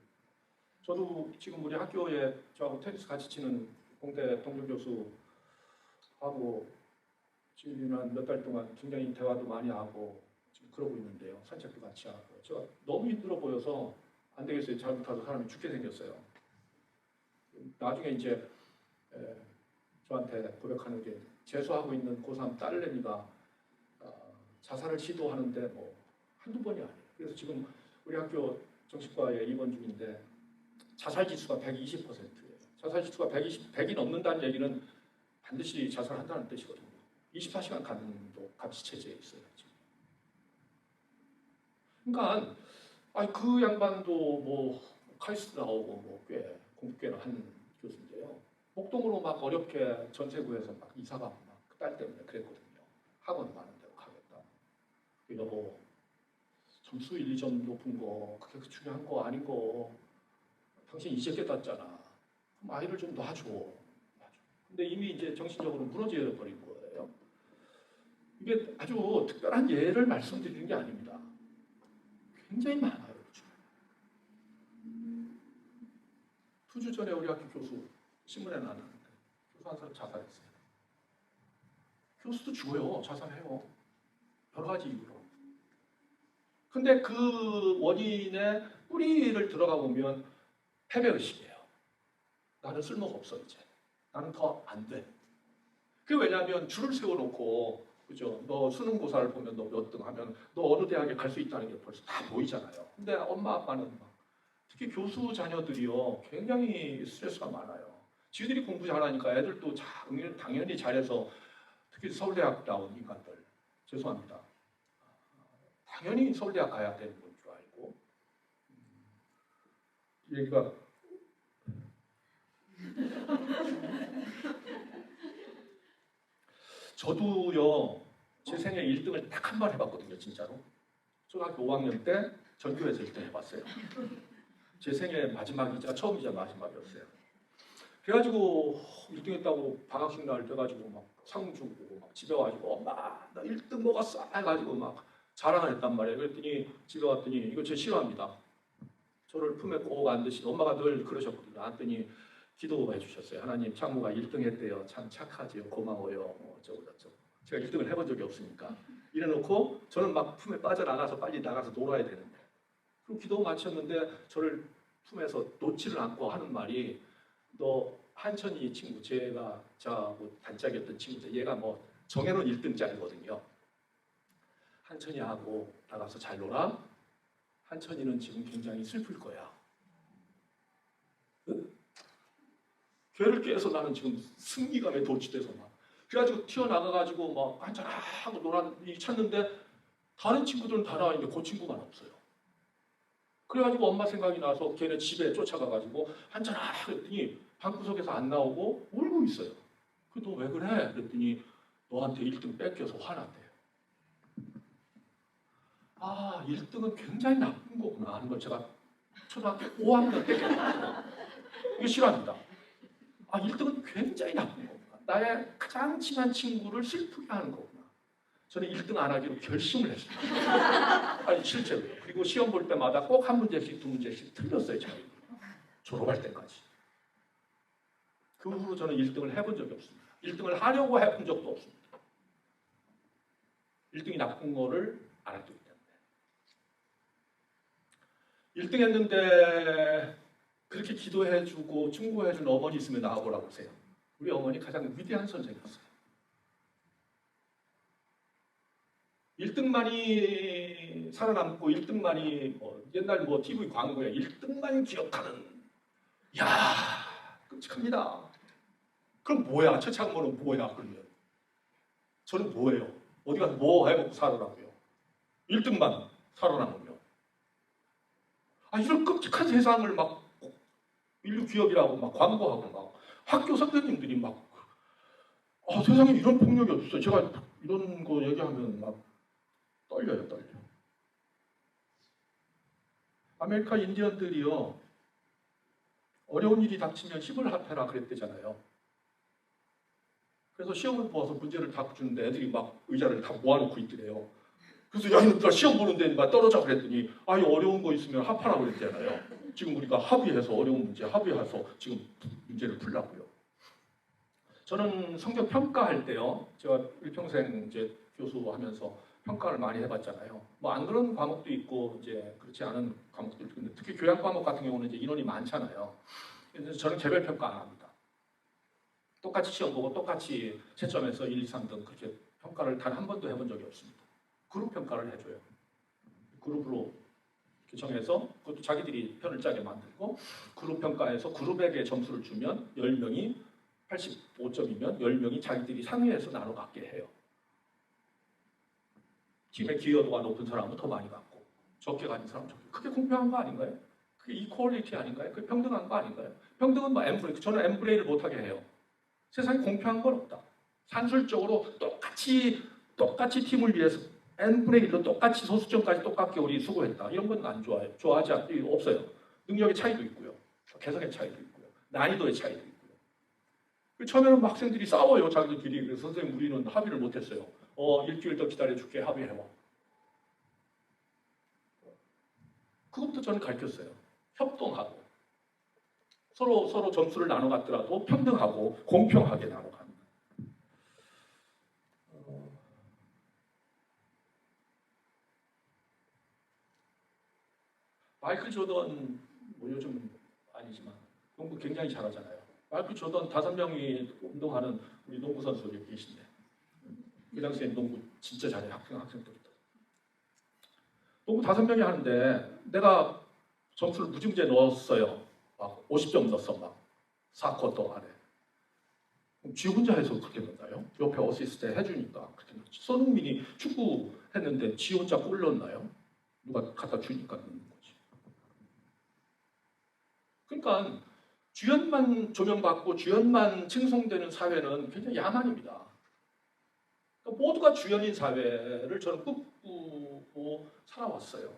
Speaker 2: 저도 지금 우리 학교에 저하고 테니스 같이 치는 공대 동료 교수하고 지금 한 몇 달 동안 굉장히 대화도 많이 하고 지금 그러고 있는데요. 산책도 같이 하고. 제가 너무 힘들어 보여서 안 되겠어요. 잘못하다 사람이 죽게 생겼어요. 나중에 이제 저한테 고백하는 게 재수하고 있는 고3 딸내미가 자살을 시도하는데 뭐 한두 번이 아니에요. 그래서 지금 우리 학교 정신과에 입원 중인데 자살 지수가 120%예요. 자살 지수가 100이 넘는다는 얘기는 반드시 자살한다는 뜻이거든요. 24시간 간도 감시 체제에 있어요. 지금. 그러니까 그 양반도 뭐 카이스트 나오고 뭐 꽤 공부꽤나 한 교수인데요. 목동으로 막 어렵게 전세 구해서 막 이사가 막 그 딸 때문에 그랬거든요. 학원 많은 데로 가겠다. 여보 점수 1, 2점 높은 거 그게 중요한 거 아닌 거 당신 이제 깨닫잖아. 그럼 아이를 좀 놔줘. 근데 이미 이제 정신적으로 무너져 버린 거예요. 이게 아주 특별한 예를 말씀드리는 게 아닙니다. 굉장히 많아요. 요즘. 2주 전에 우리 학교 교수 신문에 나왔는데 교수 한 사람 자살했어요. 교수도 죽어요. 자살해요. 여러 가지 이유로. 근데 그 원인의 뿌리를 들어가 보면 패배의식이에요. 나는 쓸모가 없어 이제. 나는 더 안 돼. 그게 왜냐하면 줄을 세워놓고 그죠? 너 수능고사를 보면 너 몇 등 하면 너 어느 대학에 갈 수 있다는 게 벌써 다 보이잖아요. 근데 엄마 아빠는 막 특히 교수 자녀들이요 굉장히 스트레스가 많아요. 지들이 공부 잘하니까 애들도 당연히 잘해서 특히 서울대학다운 인간들 죄송합니다. 당연히 서울대학 가야 되는 건 줄 알고 얘기가 저도요 제 생애 1등을 딱 한 번 해봤거든요. 진짜로 초등학교 5학년 때 전교에서 1등 해봤어요. 제 생애 마지막이자 처음이자 마지막이었어요. 그래가지고 1등 했다고 방학식 날 돼가지고 막 상 주고 막 집에 와가지고 엄마 나 1등 먹었어 해가지고 막 자랑을 했단 말이에요. 그랬더니 집에 왔더니 이거 제 싫어합니다. 저를 품에 꼭 안으시고 엄마가 늘 그러셨거든요. 나왔더니 기도해 주셨어요. 하나님 창모가 1등 했대요. 참 착하지요. 고마워요. 뭐 어쩌고 저쩌고. 제가 1등을 해본 적이 없으니까. 이래놓고 저는 막 품에 빠져나가서 빨리 나가서 놀아야 되는데. 그리고 기도 마쳤는데 저를 품에서 놓지를 않고 하는 말이 너 한천이 친구 제가 저하고 단짝이었던 친구인데 얘가 뭐 정해놓은 1등짜리거든요. 한천이하고 나가서 잘 놀아. 한천이는 지금 굉장히 슬플 거야. 괴를 깨서 나는 지금 승리감에 도취돼서 막 그래가지고 튀어나가가지고 막 한잔하고 놀았는데 찾는데 다른 친구들은 다 나와있는데 그 친구만 없어요. 그래가지고 엄마 생각이 나서 걔네 집에 쫓아가가지고 한잔하고 했더니 방구석에서 안 나오고 울고 있어요. 너 왜 그래? 그랬더니 너한테 1등 뺏겨서 화났대요. 아 1등은 굉장히 나쁜 거구나 하는 걸 제가 초등학교 5학년 때 깨달았어요. 이게 싫어합니다. 아 1등은 굉장히 나쁜 거구나. 나의 가장 친한 친구를 슬프게 하는 거구나. 저는 1등 안 하기로 결심을 했습니다. 아니 실제로요. 그리고 시험 볼 때마다 꼭 한 문제씩 두 문제씩 틀렸어요. 제가 졸업할 때까지. 그 후로 저는 1등을 해본 적이 없습니다. 1등을 하려고 해본 적도 없습니다. 1등이 나쁜 거를 알았기 때문에. 1등 했는데 그렇게 기도해주고 충고해준 어머니 있으면 나와보라고 하세요. 우리 어머니 가장 위대한 선생님이었어요. 1등만이 살아남고 1등만이 옛날 TV 광고에 1등만 기억하는 야 끔찍합니다. 그럼 뭐야? 최창모는 뭐야? 그러면 저는 뭐예요? 어디 가서 뭐 해먹고 살아라고요? 1등만 살아남으면 이런 끔찍한 세상을 막 인류 기업이라고 막 광고하고 막 학교 선생님들이 막 세상에 이런 폭력이 없어요. 제가 이런 거 얘기하면 막 떨려요. 아메리카 인디언들이요 어려운 일이 닥치면 힘을 합해라 그랬대잖아요. 그래서 시험을 보아서 문제를 다 주는데 애들이 막 의자를 다 모아놓고 있더래요. 그래서 야 이놈들 시험 보는데 막 떨어져 그랬더니 이 어려운 거 있으면 합하라 그랬잖아요. 지금 우리가 합의해서 어려운 문제 합의해서 지금 문제를 풀라고요. 저는 성적 평가할 때요. 제가 일평생 이제 교수하면서 평가를 많이 해봤잖아요. 뭐 안 그런 과목도 있고 이제 그렇지 않은 과목도 있고 특히 교양 과목 같은 경우는 이제 인원이 많잖아요. 그래서 저는 개별 평가 안 합니다. 똑같이 시험 보고 똑같이 채점해서 1, 2, 3등 그렇게 평가를 단 한 번도 해본 적이 없습니다. 그룹 평가를 해줘요. 그룹으로 정해서 그것도 자기들이 편을 짜게 만들고 그룹 평가에서 그룹에게 점수를 주면 10명이 85점이면 10명이 자기들이 상위에서 나눠 갖게 해요. 팀의 기여도가 높은 사람은 더 많이 갖고 적게 가진 사람은 적게. 그게 공평한 거 아닌가요? 그게 이퀄리티 아닌가요? 그게 평등한 거 아닌가요? 평등은 뭐 N분의 저는 N분의 1을 못하게 해요. 세상에 공평한 건 없다. 산술적으로 똑같이 팀을 위해서 N분의 1로 똑같이 소수점까지 똑같게 우리 수고했다. 이런 건 안 좋아요. 좋아하지 않고 없어요. 능력의 차이도 있고요. 개성의 차이도 있고요. 난이도의 차이도 있고요. 처음에는 막 학생들이 싸워요. 자기들끼리. 그래서 선생님 우리는 합의를 못했어요. 일주일 더 기다려줄게. 합의해봐. 그것부터 저는 가르쳤어요. 협동하고 서로 점수를 나눠 갖더라도 평등하고 공평하게 나눠 가는. 마이클 조던 뭐 요즘 아니지만 농구 굉장히 잘하잖아요. 마이클 조던 5명이 운동하는 우리 농구 선수 여기 계신데 그 당시에 농구 진짜 잘해요. 학생 때부터. 농구 5명이 하는데 내가 점수를 무지무지에 넣었어요. 막 50점 넣었어. 막 4쿼터 안에. 그럼 지 혼자 해서 그렇게 넣나요? 옆에 어시스트 해주니까 그렇게 넣지. 손흥민이 축구 했는데 지 혼자 골 넣었나요? 누가 갖다 주니까 넣는 거지. 그러니까 주연만 조명받고 주연만 칭송되는 사회는 굉장히 야만입니다. 그러니까 모두가 주연인 사회를 저는 꿈꾸고 살아왔어요.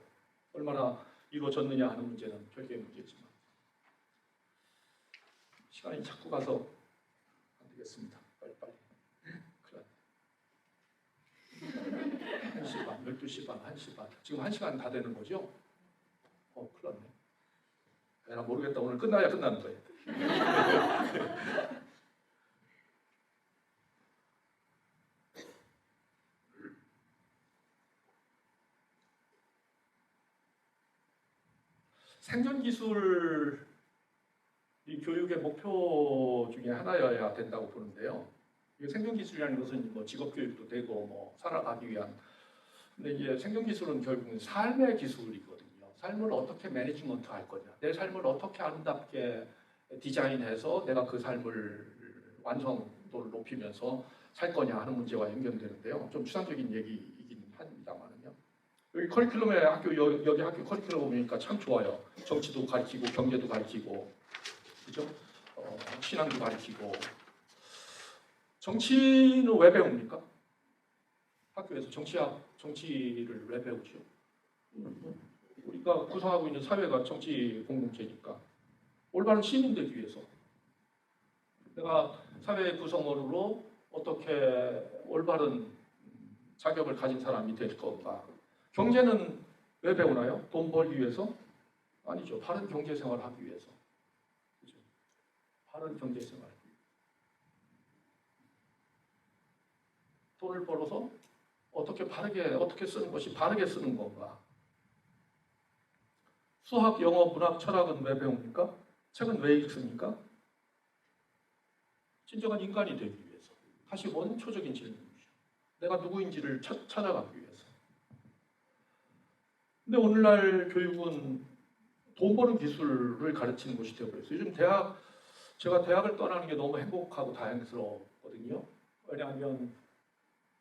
Speaker 2: 얼마나 이루어졌느냐 하는 문제는 별개의 문제지만 시간이 자꾸 가서 안 되겠습니다. 빨리빨리. 큰일 났네. 1시 반, 12시 반, 1시 반. 지금 1시간 다 되는 거죠? 큰일 났네. 나 모르겠다. 오늘 끝나야 끝나는 거예요. 생존기술이 교육의 목표 중에 하나여야 된다고 보는데요. 생존기술이라는 것은 뭐 직업교육도 되고 뭐 살아가기 위한. 근데 이게 생존기술은 결국은 삶의 기술이거든요. 삶을 어떻게 매니지먼트 할 거냐. 내 삶을 어떻게 아름답게 디자인해서 내가 그 삶을 완성도를 높이면서 살 거냐 하는 문제와 연결되는데요. 좀 추상적인 얘기이긴 합니다만은요. 여기 커리큘럼에 여기 학교 커리큘럼 보니까 참 좋아요. 정치도 가르치고 경제도 가르치고, 그죠? 신앙도 가르치고. 정치는 왜 배웁니까? 학교에서 정치를 왜 배우죠? 우리가 구성하고 있는 사회가 정치 공동체니까 올바른 시민 되기 위해서 내가 사회 구성원으로 어떻게 올바른 자격을 가진 사람이 될 건가. 경제는 왜 배우나요? 돈 벌기 위해서? 아니죠. 바른 경제생활을 하기 위해서. 그죠? 바른 경제생활. 돈을 벌어서 어떻게 쓰는 것이 바르게 쓰는 건가. 수학, 영어, 문학, 철학은 왜 배웁니까? 책은 왜 읽습니까? 진정한 인간이 되기 위해서. 다시 원초적인 질문이죠. 내가 누구인지를 찾아가기 위해서. 근데 오늘날 교육은 돈 버는 기술을 가르치는 곳이 되어버렸어요. 요즘 제가 대학을 떠나는 게 너무 행복하고 다행스럽거든요. 왜냐하면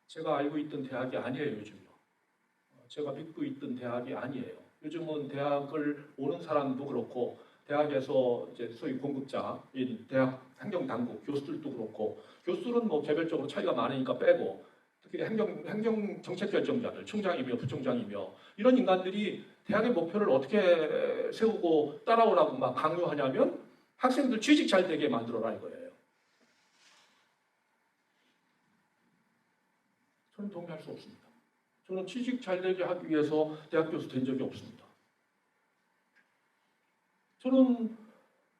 Speaker 2: 제가 알고 있던 대학이 아니에요, 요즘요. 제가 믿고 있던 대학이 아니에요. 요즘은 대학을 오는 사람도 그렇고, 대학에서 이제 소위 공급자인 대학 행정당국, 교수들도 그렇고, 교수들은 뭐 개별적으로 차이가 많으니까 빼고, 특히 행정 정책 결정자들, 총장이며 부총장이며 이런 인간들이 대학의 목표를 어떻게 세우고 따라오라고 막 강요하냐면 학생들 취직 잘 되게 만들어라 이거예요. 저는 동의할 수 없습니다. 저는 취직 잘 되게 하기 위해서 대학 교수 된 적이 없습니다. 저는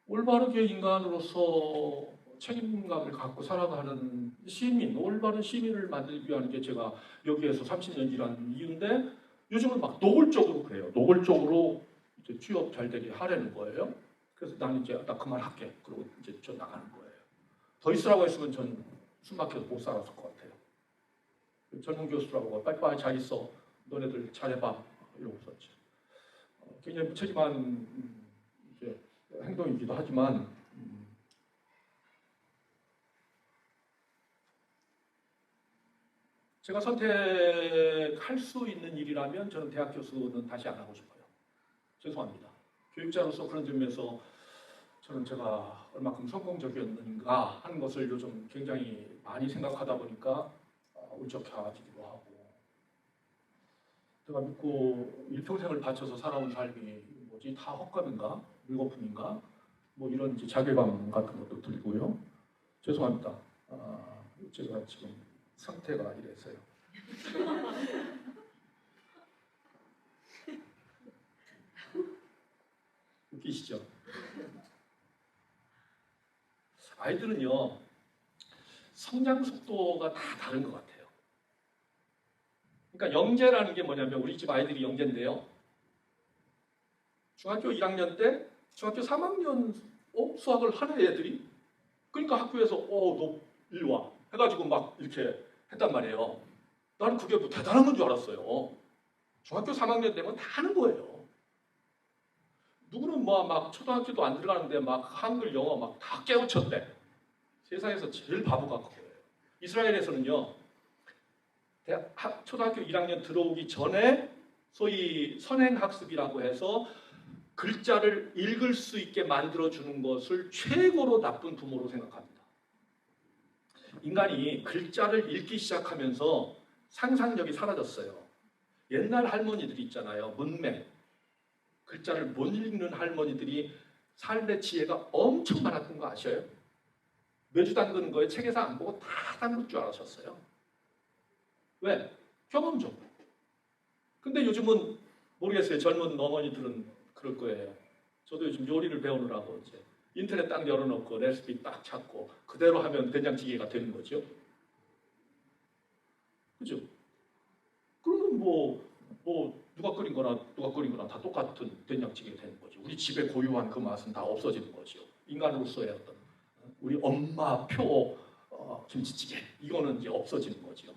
Speaker 2: 올바르게 인간으로서 책임감을 갖고 살아가는 시민, 올바른 시민을 만들기 위한 게 제가 여기에서 30년 일하는 이유인데 요즘은 막 노골적으로 그래요. 노골적으로 이제 취업 잘 되게 하려는 거예요. 그래서 나는 이제 나 그만할게. 그리고 이제 저 나가는 거예요. 더 있으라고 했으면 전 숨막혀서 못 살았을 것 같아요. 젊은 교수라고 빨리빨리 잘 있어. 너네들 잘해봐. 이러고 있었죠. 굉장히 무책임한 이제 행동이기도 하지만 제가 선택할 수 있는 일이라면 저는 대학 교수는 다시 안 하고 싶어요. 죄송합니다. 교육자로서 그런 점에서 저는 제가 얼마큼 성공적이었는가 하는 것을 요즘 굉장히 많이 생각하다 보니까 울적해지기도 하고 제가 믿고 일평생을 바쳐서 살아온 삶이 뭐지 다 헛감인가? 물거품인가? 뭐 이런 이제 자괴감 같은 것도 들고요. 죄송합니다. 제가 지금 상태가 이래서요. 웃기시죠? 아이들은요, 성장 속도가 다 다른 것 같아요. 그러니까 영재라는 게 뭐냐면 우리 집 아이들이 영재인데요. 중학교 1학년 때 중학교 3학년 수학을 하는 애들이 그러니까 학교에서 너 이리 와 해가지고 막 이렇게 했단 말이에요. 나는 그게 뭐 대단한 건 줄 알았어요. 중학교 3학년 되면 다 하는 거예요. 누구는 뭐 막 초등학교도 안 들어가는데 막 한글 영어 막 다 깨우쳤대. 세상에서 제일 바보가 그거예요. 이스라엘에서는요. 초등학교 1학년 들어오기 전에 소위 선행학습이라고 해서 글자를 읽을 수 있게 만들어주는 것을 최고로 나쁜 부모로 생각합니다. 인간이 글자를 읽기 시작하면서 상상력이 사라졌어요. 옛날 할머니들이 있잖아요. 문맹. 글자를 못 읽는 할머니들이 삶의 지혜가 엄청 많았던 거 아셔요? 매주 담그는 거에 책에서 안 보고 다 담글 줄 알았었어요. 왜? 경험적으로. 근데 요즘은 모르겠어요. 젊은 어머니들은 그럴 거예요. 저도 요즘 요리를 배우느라고 이제 인터넷 딱 열어놓고 레시피 딱 찾고 그대로 하면 된장찌개가 되는 거죠. 그죠? 그러면 누가 끓인 거나 다 똑같은 된장찌개가 되는 거죠. 우리 집에 고유한 그 맛은 다 없어지는 거죠. 인간으로서의 어떤 우리 엄마 표 김치찌개 이거는 이제 없어지는 거죠.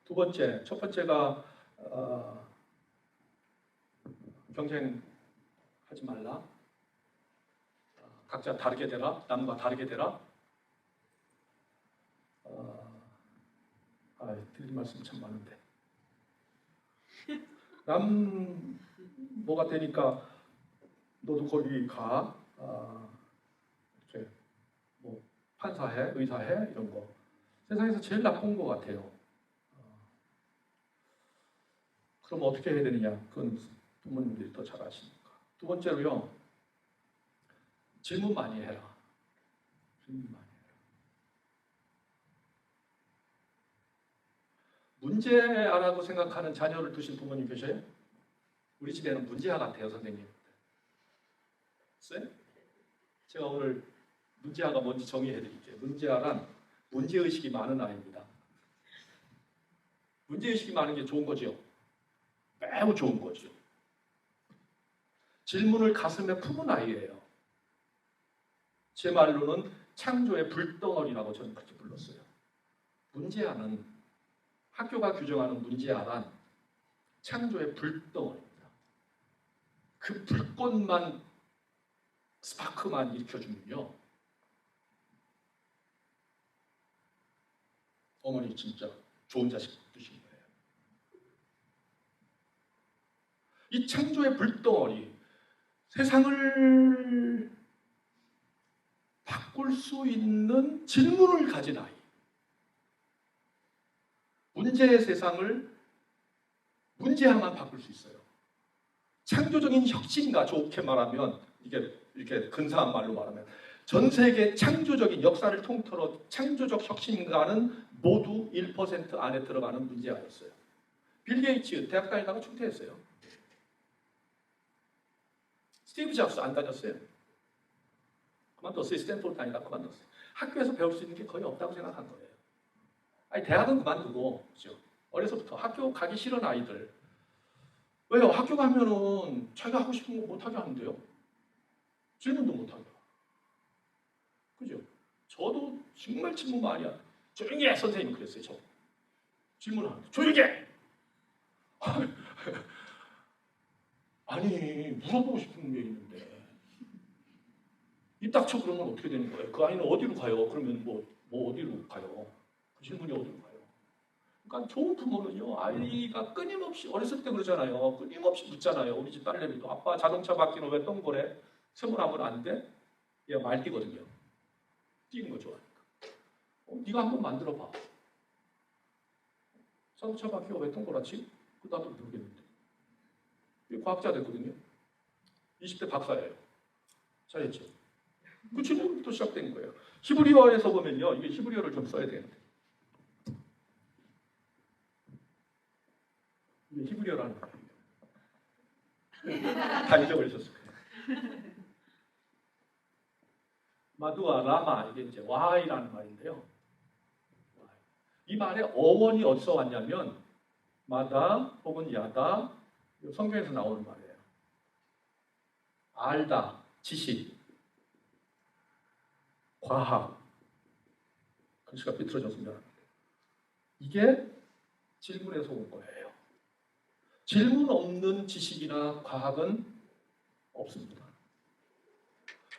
Speaker 2: 두 번째, 첫 번째가 경쟁하지 말라. 각자 다르게 되라. 남과 다르게 되라. 드릴 말씀 참 많은데. 남 뭐가 되니까 너도 거기 가. 이렇게 뭐 판사해, 의사해 이런 거. 세상에서 제일 나쁜 것 같아요. 그럼 어떻게 해야 되느냐? 그건 부모님들이 더 잘 아시니까. 두 번째로요. 질문 많이 해라. 질문 많이 해라. 문제아라고 생각하는 자녀를 두신 부모님 계셔요? 우리 집에는 문제아 같아요, 선생님. 제가 오늘 문제아가 뭔지 정의해 드릴게요. 문제아란 문제의식이 많은 아이입니다. 문제의식이 많은 게 좋은 거죠. 매우 좋은 거죠. 질문을 가슴에 품은 아이예요. 제 말로는 창조의 불덩어리라고 저는 그렇게 불렀어요. 문제아는 학교가 규정하는 문제아란 창조의 불덩어리입니다. 그 불꽃만 스파크만 일으켜주면요. 어머니 진짜 좋은 자식 두신 거예요. 이 창조의 불덩어리, 세상을 바꿀 수 있는 질문을 가진 아이. 문제의 세상을 문제하만 바꿀 수 있어요. 창조적인 혁신가 좋게 말하면 이렇게 근사한 말로 말하면 전 세계 창조적인 역사를 통틀어 창조적 혁신가는 모두 1% 안에 들어가는 문제아였어요. 빌 게이츠 대학 다니다가 중퇴했어요. 스티브 잡스 안 다녔어요. 그만뒀어요. 스탠포드 다니다 그만뒀어요. 학교에서 배울 수 있는 게 거의 없다고 생각한 거예요. 아니 대학은 그만두고 그렇죠? 어려서부터 학교 가기 싫은 아이들 왜요? 학교 가면은 자기가 하고 싶은 거 못하게 하는데요. 질문도 못하게. 그죠? 저도 정말 질문 많이 하고 조용히 해! 선생님이 그랬어요. 저 질문하는데 조용히 해! 아니 물어보고 싶은 게 있는데 입 닥쳐 그러면 어떻게 되는 거예요? 그 아이는 어디로 가요? 그러면 뭐 어디로 가요? 그 질문이 어디로 가요? 그러니까 좋은 부모는요, 아이가 끊임없이, 어렸을 때 그러잖아요. 끊임없이 묻잖아요. 우리 집 딸내미도. 아빠 자동차 바퀴는 왜 동그래? 세모나무는 안 돼? 얘가 말뛰거든요. 뛰는 거 좋아하니까. 네가 한번 만들어봐. 자동차 바퀴가 왜 동그랗지? 나도 모르겠는데. 과학자 됐거든요. 20대 박사예요. 잘했죠. 그 질문부터 시작된 거예요. 히브리어에서 보면요. 이게 히브리어를 좀 써야 되는데. 이게 히브리어라는 말이에요. 다 잊어버리셨을 거예요. 마두와 라마 이게 이제 Y라는 말인데요. 이 말의 어원이 어디서 왔냐면 마다 혹은 야다 성경에서 나오는 말이에요. 알다, 지식, 과학. 글씨가 삐뚤어졌습니다. 이게 질문에서 온 거예요. 질문 없는 지식이나 과학은 없습니다.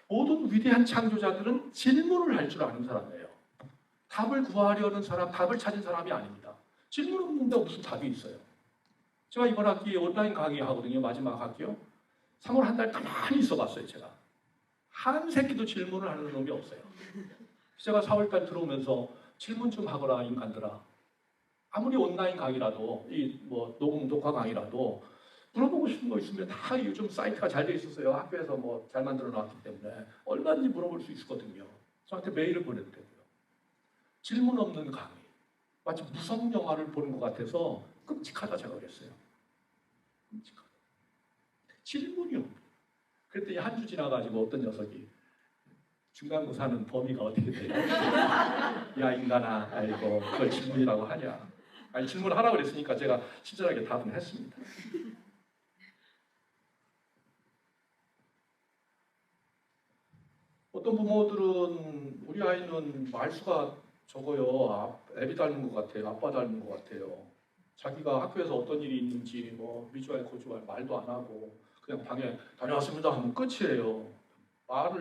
Speaker 2: 모든 위대한 창조자들은 질문을 할 줄 아는 사람이에요. 답을 구하려는 사람, 답을 찾은 사람이 아닙니다. 질문 없는데 무슨 답이 있어요? 제가 이번 학기에 온라인 강의 하거든요. 마지막 학기요. 3월 한 달 가만히 있어 봤어요. 제가. 한 새끼도 질문을 하는 놈이 없어요. 제가 4월 달 들어오면서 질문 좀 하거라 인간들아. 아무리 온라인 강의라도 이 뭐 녹화 강의라도 물어보고 싶은 거 있으면 다 요즘 사이트가 잘 돼 있었어요. 학교에서 뭐 잘 만들어 놨기 때문에 얼마든지 물어볼 수 있었거든요. 저한테 메일을 보내도 되고요. 질문 없는 강의. 마치 무성 영화를 보는 것 같아서 끔찍하다 제가 그랬어요. 끔찍하다. 질문이 없네. 그랬더니 한 주 지나가지고 어떤 녀석이 중간고사는 범위가 어떻게 돼요? 야 인간아, 아이고 그걸 질문이라고 하냐? 아니 질문을 하라고 그랬으니까 제가 친절하게 답은 했습니다. 어떤 부모들은 우리 아이는 말수가 적어요. 애비 닮은 것 같아요. 아빠 닮은 것 같아요. 자기가 학교에서 어떤 일이 있는지 뭐 미주알 고주알 말도 안 하고 그냥 방에 다녀왔습니다 하면 끝이에요.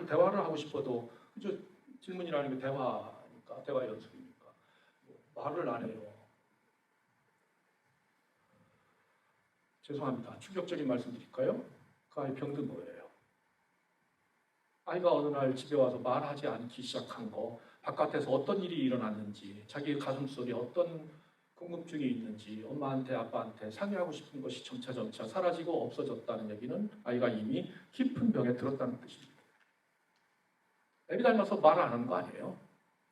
Speaker 2: 대화를 하고 싶어도 그저 질문이라는 게 대화니까 대화 연습이니까 말을 안 해요. 죄송합니다. 충격적인 말씀 드릴까요? 그 아이 병든 거예요. 아이가 어느 날 집에 와서 말하지 않기 시작한 거, 바깥에서 어떤 일이 일어났는지, 자기 가슴속에 어떤 궁금증이 있는지 엄마한테 아빠한테 상의하고 싶은 것이 점차 사라지고 없어졌다는 얘기는 아이가 이미 깊은 병에 들었다는 뜻입니다. 애비 닮아서 말을 안 하는 거 아니에요.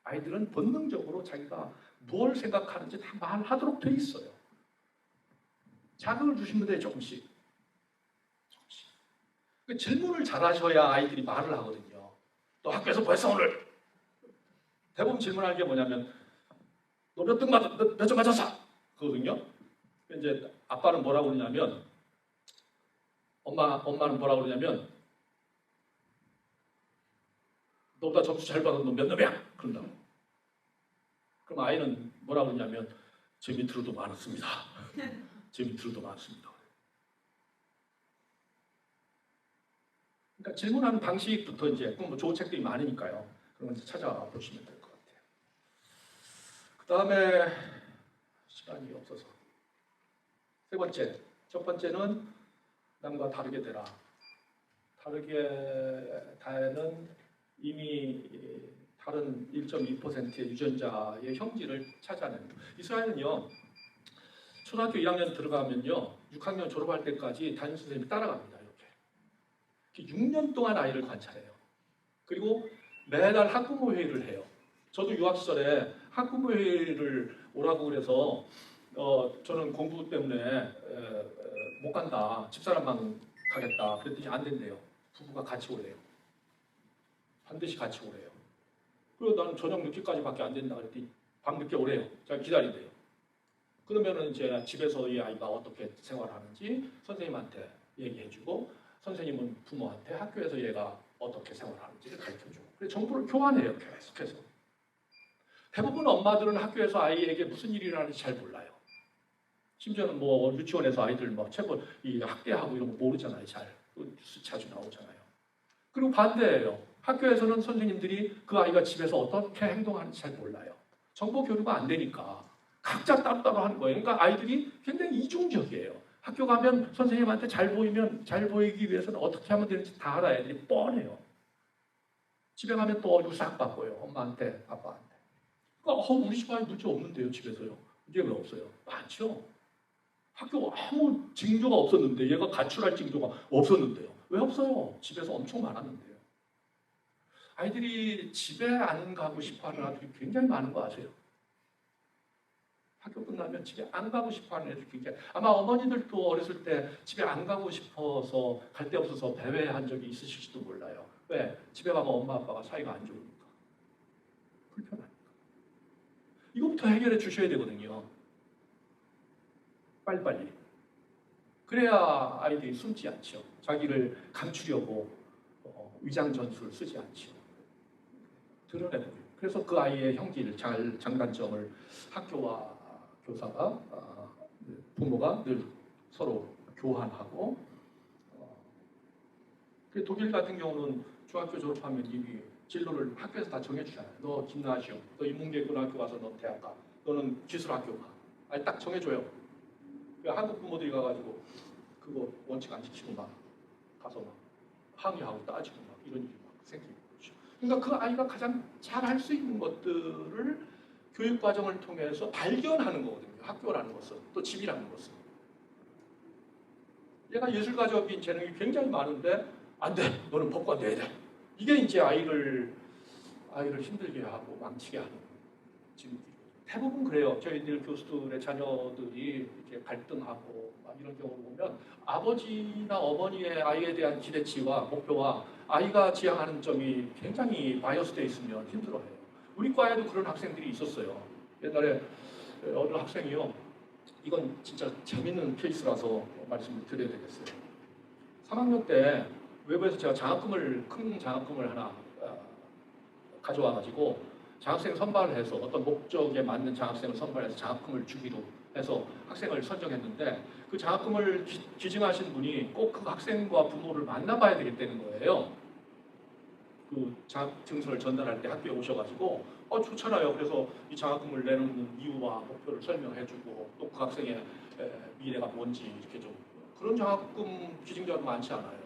Speaker 2: 아이들은 본능적으로 자기가 뭘 생각하는지 다 말하도록 돼 있어요. 자극을 주시면 돼요. 조금씩. 질문을 잘하셔야 아이들이 말을 하거든요. 너 학교에서 뭐 했어 오늘? 대부분 질문하는 게 뭐냐면 너 몇 점 맞았어? 그거거든요. 이제 아빠는 뭐라고 그러냐면 엄마는 뭐라고 그러냐면 너보다 점수 잘 받은 너 몇 점이야? 그런다고. 그럼 아이는 뭐라고 그러냐면 제 밑으로도 많았습니다. 제 밑으로도 많습니다. 그러니까 질문하는 방식부터 이제 뭐 좋은 책들이 많으니까요. 그런 거 찾아보시면 될 것 같아요. 그 다음에 시간이 없어서 세 번째, 첫 번째는 남과 다르게 되라. 다르게 다에는 이미 다른 1.2%의 유전자의 형질을 찾아내는 거. 이스라엘은요, 초등학교 2학년 들어가면요, 6학년 졸업할 때까지 담임 선생님이 따라갑니다. 이렇게 6년 동안 아이를 관찰해요. 그리고 매달 학부모 회의를 해요. 저도 유학 시절에 학부모 회의를 오라고 그래서 저는 공부 때문에 못 간다. 집사람만 가겠다. 그랬더니 안 된대요. 부부가 같이 오래요. 반드시 같이 오래요. 그리고 나는 저녁 늦게까지밖에 안 된다 그랬더니 밤 늦게 오래요. 제가 기다린대요. 그러면은 이제 집에서 이 아이가 어떻게 생활하는지 선생님한테 얘기해주고 선생님은 부모한테 학교에서 얘가 어떻게 생활하는지를 가르쳐주고 그래서 정보를 교환해요. 계속해서. 대부분 엄마들은 학교에서 아이에게 무슨 일이 일어나는지 잘 몰라요. 심지어는 뭐 유치원에서 아이들 뭐 체벌 학대하고 이런 거 모르잖아요. 잘 뉴스 자주 나오잖아요. 그리고 반대예요. 학교에서는 선생님들이 그 아이가 집에서 어떻게 행동하는지 잘 몰라요. 정보 교류가 안 되니까 각자 따로따로 하는 거예요. 그러니까 아이들이 굉장히 이중적이에요. 학교 가면 선생님한테 잘 보이기 위해서는 어떻게 하면 되는지 다 알아야 애들이 뻔해요. 집에 가면 또 얼굴 싹 바꿔요. 엄마한테, 아빠한테. 그러니까 우리 집 아이 문제 없는데요, 집에서요. 문제 왜 없어요? 많죠. 학교 아무 징조가 없었는데 얘가 가출할 징조가 없었는데요. 왜 없어요? 집에서 엄청 많았는데요. 아이들이 집에 안 가고 싶어하는 아들이 굉장히 많은 거 아세요? 학교 끝나면 집에 안 가고 싶어하는 애들 굉장히 아마 어머니들도 어렸을 때 집에 안 가고 싶어서 갈 데 없어서 배회한 적이 있으실지도 몰라요. 왜? 집에 가면 엄마 아빠가 사이가 안 좋으니까 불편하니까. 이거부터 해결해 주셔야 되거든요. 빨리빨리. 그래야 아이들이 숨지 않죠. 자기를 감추려고 위장 전술을 쓰지 않죠. 드러내고. 그래서 그 아이의 형질, 장단점을 학교와 교사가 부모가 늘 서로 교환하고 독일 같은 경우는 중학교 졸업하면 이미 진로를 학교에서 다 정해주잖아요. 너 김나시오, 너 인문계고등학교 가서 너 대학 가, 너는 기술학교 가. 아니 딱 정해줘요. 한국 부모들이 가가지고 그거 원칙 안 지키고 막 가서 막 항의하고 따지고 막 이런 일이 막 생기고 그렇죠. 그러니까 그 아이가 가장 잘 할 수 있는 것들을 교육 과정을 통해서 발견하는 거거든요. 학교라는 것은 또 집이라는 것은. 얘가 예술가적인 재능이 굉장히 많은데 안 돼, 너는 법과 내야 돼. 이게 이제 아이를 힘들게 하고 망치게 하는 지금 대부분 그래요. 저희들 교수들의 자녀들이 이렇게 갈등하고 막 이런 경우를 보면 아버지나 어머니의 아이에 대한 기대치와 목표와 아이가 지향하는 점이 굉장히 바이어스되어 있으면 힘들어해요. 우리 과에도 그런 학생들이 있었어요. 옛날에 어느 학생이요. 이건 진짜 재밌는 케이스라서 말씀을 드려야 되겠어요. 3학년 때 외부에서 제가 큰 장학금을 하나 가져와가지고 장학생 선발을 해서 어떤 목적에 맞는 장학생을 선발해서 장학금을 주기로 해서 학생을 선정했는데 그 장학금을 기증하신 분이 꼭 그 학생과 부모를 만나봐야 되겠다는 거예요. 그 장학 증서를 전달할 때 학교에 오셔가지고 좋잖아요. 그래서 이 장학금을 내놓는 이유와 목표를 설명해주고 또 그 학생의 미래가 뭔지 이렇게 좀 그런 장학금 기증자도 많지 않아요.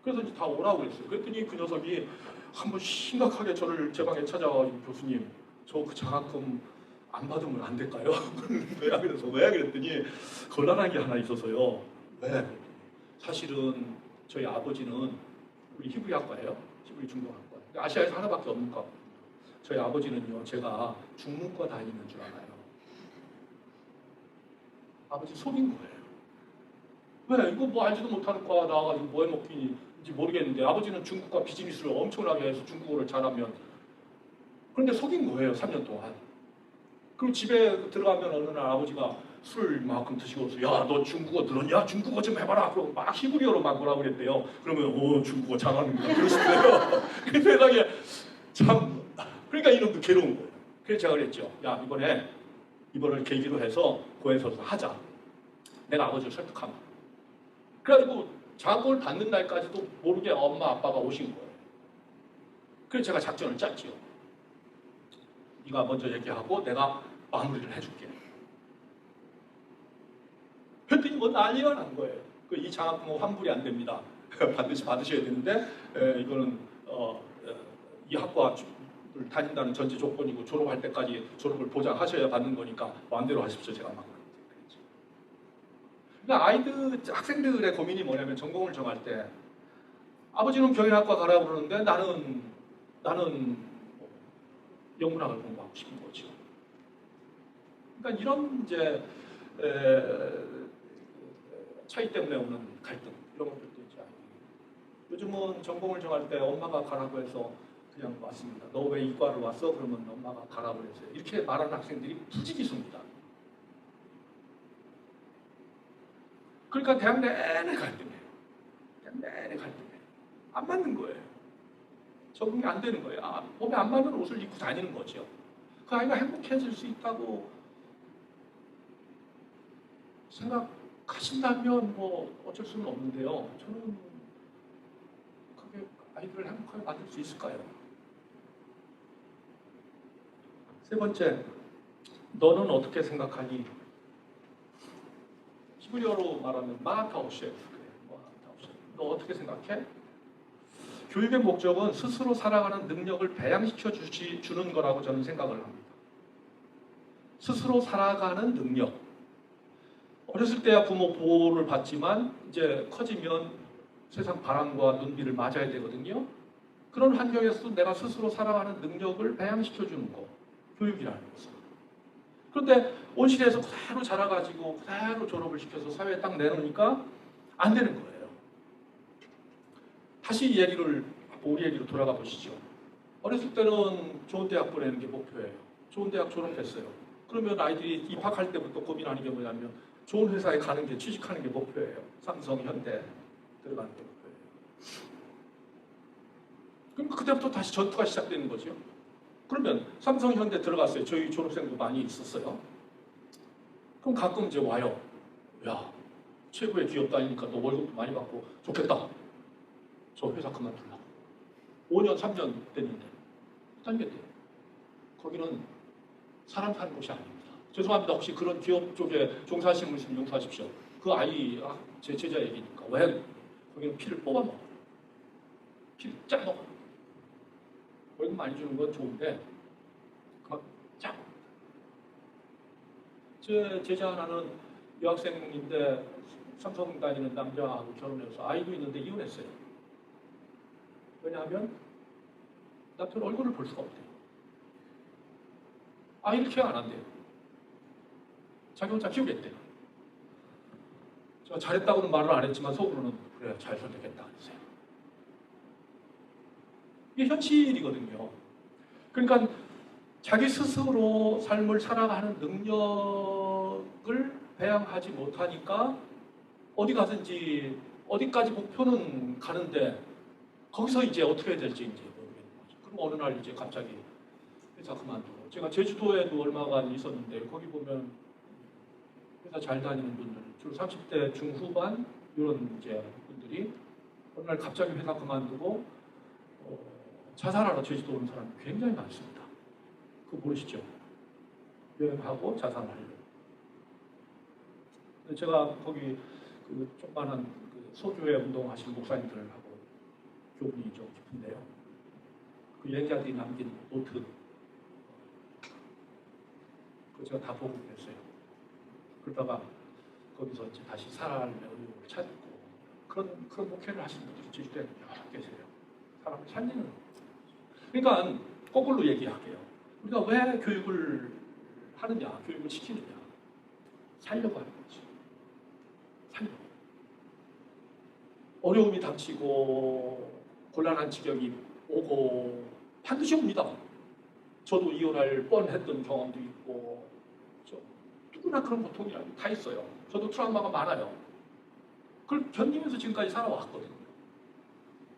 Speaker 2: 그래서 이제 다 오라고 그랬어요. 그랬더니 그 녀석이 한번 심각하게 저를 제 방에 찾아와가지고 교수님 저 그 장학금 안 받으면 안 될까요? 왜야 그래서 왜 그랬더니 곤란한 게 하나 있어서요. 왜? 사실은 저희 아버지는 우리 히브리학과예요. 히브리 중동학과. 아시아에서 하나밖에 없는 과. 저희 아버지는요. 제가 중문과 다니는 줄 알아요. 아버지 속인 거예요. 왜? 이거 뭐 알지도 못하는 과 나와가지고 뭐 해먹기인지 모르겠는데 아버지는 중국과 비즈니스를 엄청나게 해서 중국어를 잘하면 그런데 속인 거예요. 3년 동안. 그리고 집에 들어가면 어느 날 아버지가 술 이만큼 드시고 야 너 중국어 들었냐? 중국어 좀 해봐라. 그러고 막 히브리어로 막 뭐라 그랬대요. 그러면 중국어 잘하는구나 그러시대요. 그 세상에 참 그러니까 이놈도 괴로운 거예요. 그래서 제가 그랬죠. 야 이번을 계기로 해서 고에서 하자. 내가 아버지를 설득하면. 그래가지고 장학금을 받는 날까지도 모르게 엄마 아빠가 오신 거예요. 그래서 제가 작전을 짰지요. 네가 먼저 얘기하고 내가 마무리를 해줄게. 그랬더니 뭐 난리가 난 거예요. 이 장학금은 환불이 안 됩니다. 반드시 받으셔야 되는데 이거는 이 학과를 다닌다는 전제 조건이고 졸업할 때까지 졸업을 보장하셔야 받는 거니까 마음대로 하십시오. 제가 막 그랬죠. 그러니까 학생들의 고민이 뭐냐면 전공을 정할 때 아버지는 경영학과 가라고 그러는데 나는 영문학을 공부하고 싶은 거죠. 그러니까 이런 이제 차이 때문에 오는 갈등 이런 것들도 있지 않아요. 요즘은 전공을 정할 때 엄마가 가라고 해서 그냥 왔습니다. 너 왜 이과를 왔어? 그러면 엄마가 가라고 했어요. 이렇게 말하는 학생들이 부지기수입니다. 그러니까 대학 내내 갈등해요. 대학 내내 갈등해요. 안 맞는 거예요. 적응이 안 되는 거예요. 몸에 안 맞는 옷을 입고 다니는 거죠. 그 아이가 행복해질 수 있다고 생각하신다면 뭐 어쩔 수는 없는데요. 저는 그게 아이들을 행복하게 만들 수 있을까요? 세 번째, 너는 어떻게 생각하니? 히브리어로 말하면 마타오셰프. 너 어떻게 생각해? 교육의 목적은 스스로 살아가는 능력을 배양시켜 주는 거라고 저는 생각을 합니다. 스스로 살아가는 능력. 어렸을 때야 부모 보호를 받지만 이제 커지면 세상 바람과 눈비를 맞아야 되거든요. 그런 환경에서도 내가 스스로 살아가는 능력을 배양시켜 주는 거. 교육이라는 것은. 그런데 온실에서 그대로 자라가지고 그대로 졸업을 시켜서 사회에 딱 내놓으니까 안 되는 거예요. 다시 우리 얘기로 돌아가 보시죠. 어렸을 때는 좋은 대학 보내는 게 목표예요. 좋은 대학 졸업했어요. 그러면 아이들이 입학할 때부터 고민하는 게 뭐냐면 좋은 회사에 가는 게, 취직하는 게 목표예요. 삼성, 현대 들어가는 게 목표예요. 그럼 그때부터 다시 전투가 시작되는 거죠. 그러면 삼성, 현대 들어갔어요. 저희 졸업생도 많이 있었어요. 그럼 가끔 이제 와요. 야, 최고의 기업 다니니까 너 월급도 많이 받고 좋겠다. 저 회사 그만둘라. 5년, 3년 됐는데 다니겠대요. 거기는 사람 사는 곳이 아닙니다. 죄송합니다. 혹시 그런 기업 쪽에 종사하시는 분이시면 용서하십시오. 그 아이, 제 제자 얘기니까. 왜? 거기는 피를 뽑아 먹어요. 피를 짜 먹어요. 월급 많이 주는 건 좋은데 막 짜 먹어요. 제 제자 하나는 여학생인데 삼성 다니는 남자하고 결혼해서 아이도 있는데 이혼했어요. 왜냐하면 남편 얼굴을 볼 수가 없대요. 아이를 케어 안 한대요. 자기 혼자 키우겠대요. 제가 잘했다고는 말을 안 했지만 속으로는 그래, 잘 선택했다 했어요. 이게 현실이거든요. 그러니까 자기 스스로 삶을 살아가는 능력을 배양하지 못하니까 어디 가든지 어디까지 목표는 가는데 거기서 이제 어떻게 해야 될지 이제 모르겠는 거죠. 그럼 어느 날 이제 갑자기 회사 그만두고, 제가 제주도에도 얼마간 있었는데 거기 보면 회사 잘 다니는 분들, 주로 30대 중후반 이런 이제 분들이 어느 날 갑자기 회사 그만두고 자살하러 제주도 오는 사람이 굉장히 많습니다. 그거 모르시죠? 여행하고 자살하려고. 제가 거기 그 조그만한 그 소교회 운동하시는 목사님들하고 교분이 좀 깊은데요. 그 여행자들이 남긴 노트, 그거 제가 다 보고 그랬어요. 그러다가 거기서 이제 다시 살아갈 의욕을 찾고, 그런 목회를 하시는 분들이 제주도에 여러 계세요. 사람을 살리는. 그러니까 거꾸로 얘기할게요. 우리가 왜 교육을 하느냐, 교육을 시키느냐, 살려고 하는 거지. 살려고. 어려움이 닥치고 곤란한 지경이 오고 반드시 옵니다. 저도 이혼할 뻔했던 경험도 있고, 누구나 그런 고통이 다 있어요. 저도 트라우마가 많아요. 그걸 견디면서 지금까지 살아왔거든요.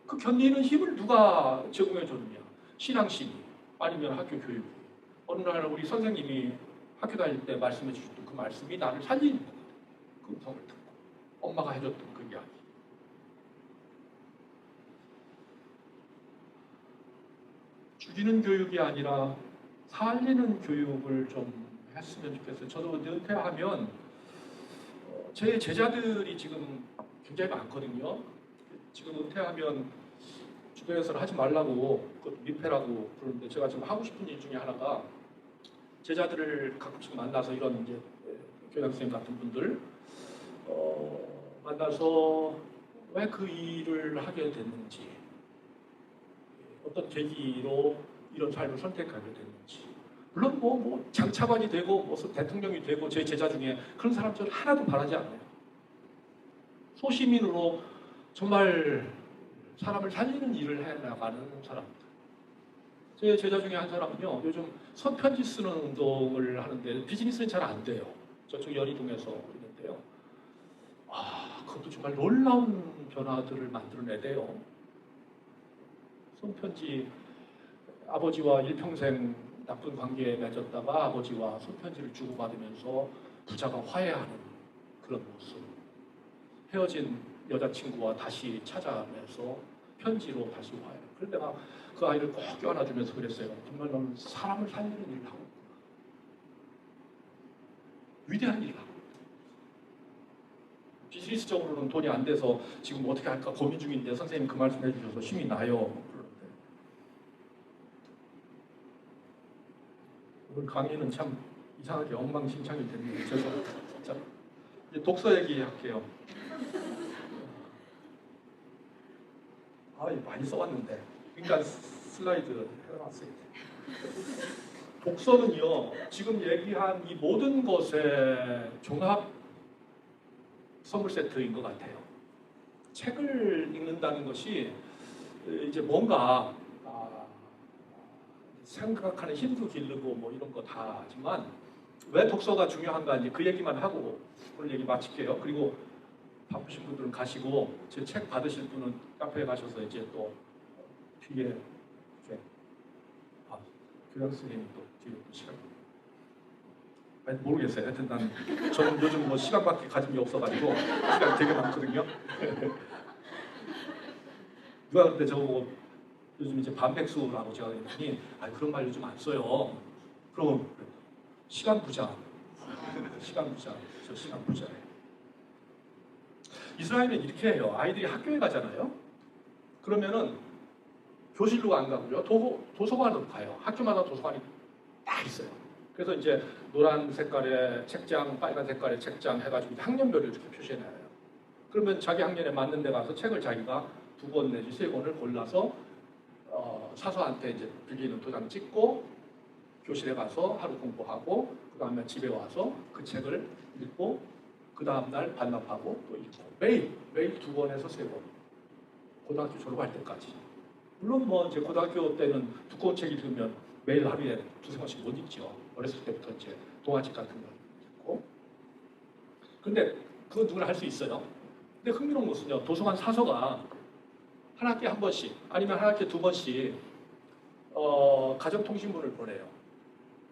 Speaker 2: 그 견디는 힘을 누가 제공해 줬느냐? 신앙심이, 아니면 학교 교육이. 어느 날 우리 선생님이 학교 다닐 때 말씀해 주셨던 그 말씀이 나를 살리는 거거든요. 그 음성을 듣고 엄마가 해줬던 그 이야기. 죽이는 교육이 아니라 살리는 교육을 좀 했으면 좋겠어요. 저도 은퇴하면 제 제자들이 지금 굉장히 많거든요. 지금 은퇴하면 주변에서는 하지 말라고, 그것도 민폐라고 그러는데, 제가 지금 하고 싶은 일 중에 하나가 제자들을 가끔씩 만나서, 이런 이제 교장선생님 같은 분들 만나서 왜 그 일을 하게 됐는지, 어떤 계기로 이런 삶을 선택하게 됐는지. 물론 뭐 장차관이 되고 무슨 대통령이 되고 제 제자 중에 그런 사람들 하나도 바라지 않아요. 소시민으로 정말 사람을 살리는 일을 해나가는 사람들. 제 제자 중에 한 사람은요, 요즘 손편지 쓰는 운동을 하는데 비즈니스는 잘 안 돼요. 저쪽 연희동에서 있는데요. 그것도 정말 놀라운 변화들을 만들어내대요. 손편지, 아버지와 일평생 나쁜 관계에 맺었다가 아버지와 손편지를 주고받으면서 부자가 화해하는 그런 모습. 헤어진 여자친구와 다시 찾아내서 편지로 다시 화해. 그럴 때가 그 아이를 꼭 껴안아주면서 그랬어요. 정말 너는 사람을 살리는 일을 하고 있구나. 위대한 일을 하고 있다. 비즈니스적으로는 돈이 안 돼서 지금 어떻게 할까 고민 중인데 선생님 그 말씀 해주셔서 힘이 나요. 그러는데 오늘 강의는 참 이상하게 엉망진창이 됐네요. 죄송합니다. 자, 이제 독서 얘기할게요. 많이 써왔는데. 그러니까 슬라이드 해놨어요. 독서는요, 지금 얘기한 이 모든 것의 종합 선물 세트인 것 같아요. 책을 읽는다는 것이 이제 뭔가 생각하는 힘도 기르고 뭐 이런 거 다 하지만 왜 독서가 중요한가 이제 그 얘기만 하고 오늘 얘기 마칠게요. 그리고 바쁘신 분들은 가시고 제 책 받으실 분은 카페에 가셔서 이제 또 뒤에 이렇게 교장 선생님이 또 뒤에 시간 아니 모르겠어요. 하여튼 저는 요즘 뭐 시간밖에 가진 게 없어가지고 시간 되게 많거든요. 누가 근데 저보고 요즘 이제 반백수라고 제가 그랬더니 그런 말 요즘 안 써요. 그럼 시간 부자. 시간 부자. 저 시간 부자예요. 이스라엘은 이렇게 해요. 아이들이 학교에 가잖아요. 그러면은 교실로 안 가고요. 도서관으로 가요. 학교마다 도서관이 딱 있어요. 그래서 이제 노란 색깔의 책장, 빨간 색깔의 책장 해가지고 학년별로 이렇게 표시해놔요. 그러면 자기 학년에 맞는 데 가서 책을 자기가 2권 내지 3권을 골라서 사서한테 이제 빌리는 도장 찍고 교실에 가서 하루 공부하고 그 다음에 집에 와서 그 책을 읽고 그 다음날 반납하고 또 읽고 매일 2권에서 3권 고등학교 졸업할 때까지. 물론 뭐 이제 고등학교 때는 두꺼운 책 읽으면 매일 하루에 2-3권씩 못 읽죠. 어렸을 때부터 이제 동화책 같은 거 읽고. 근데 그건 누구나 할 수 있어요. 근데 흥미로운 것은요, 도서관 사서가 한 학기에 1번씩 아니면 한 학기에 2번씩 가정통신문을 보내요.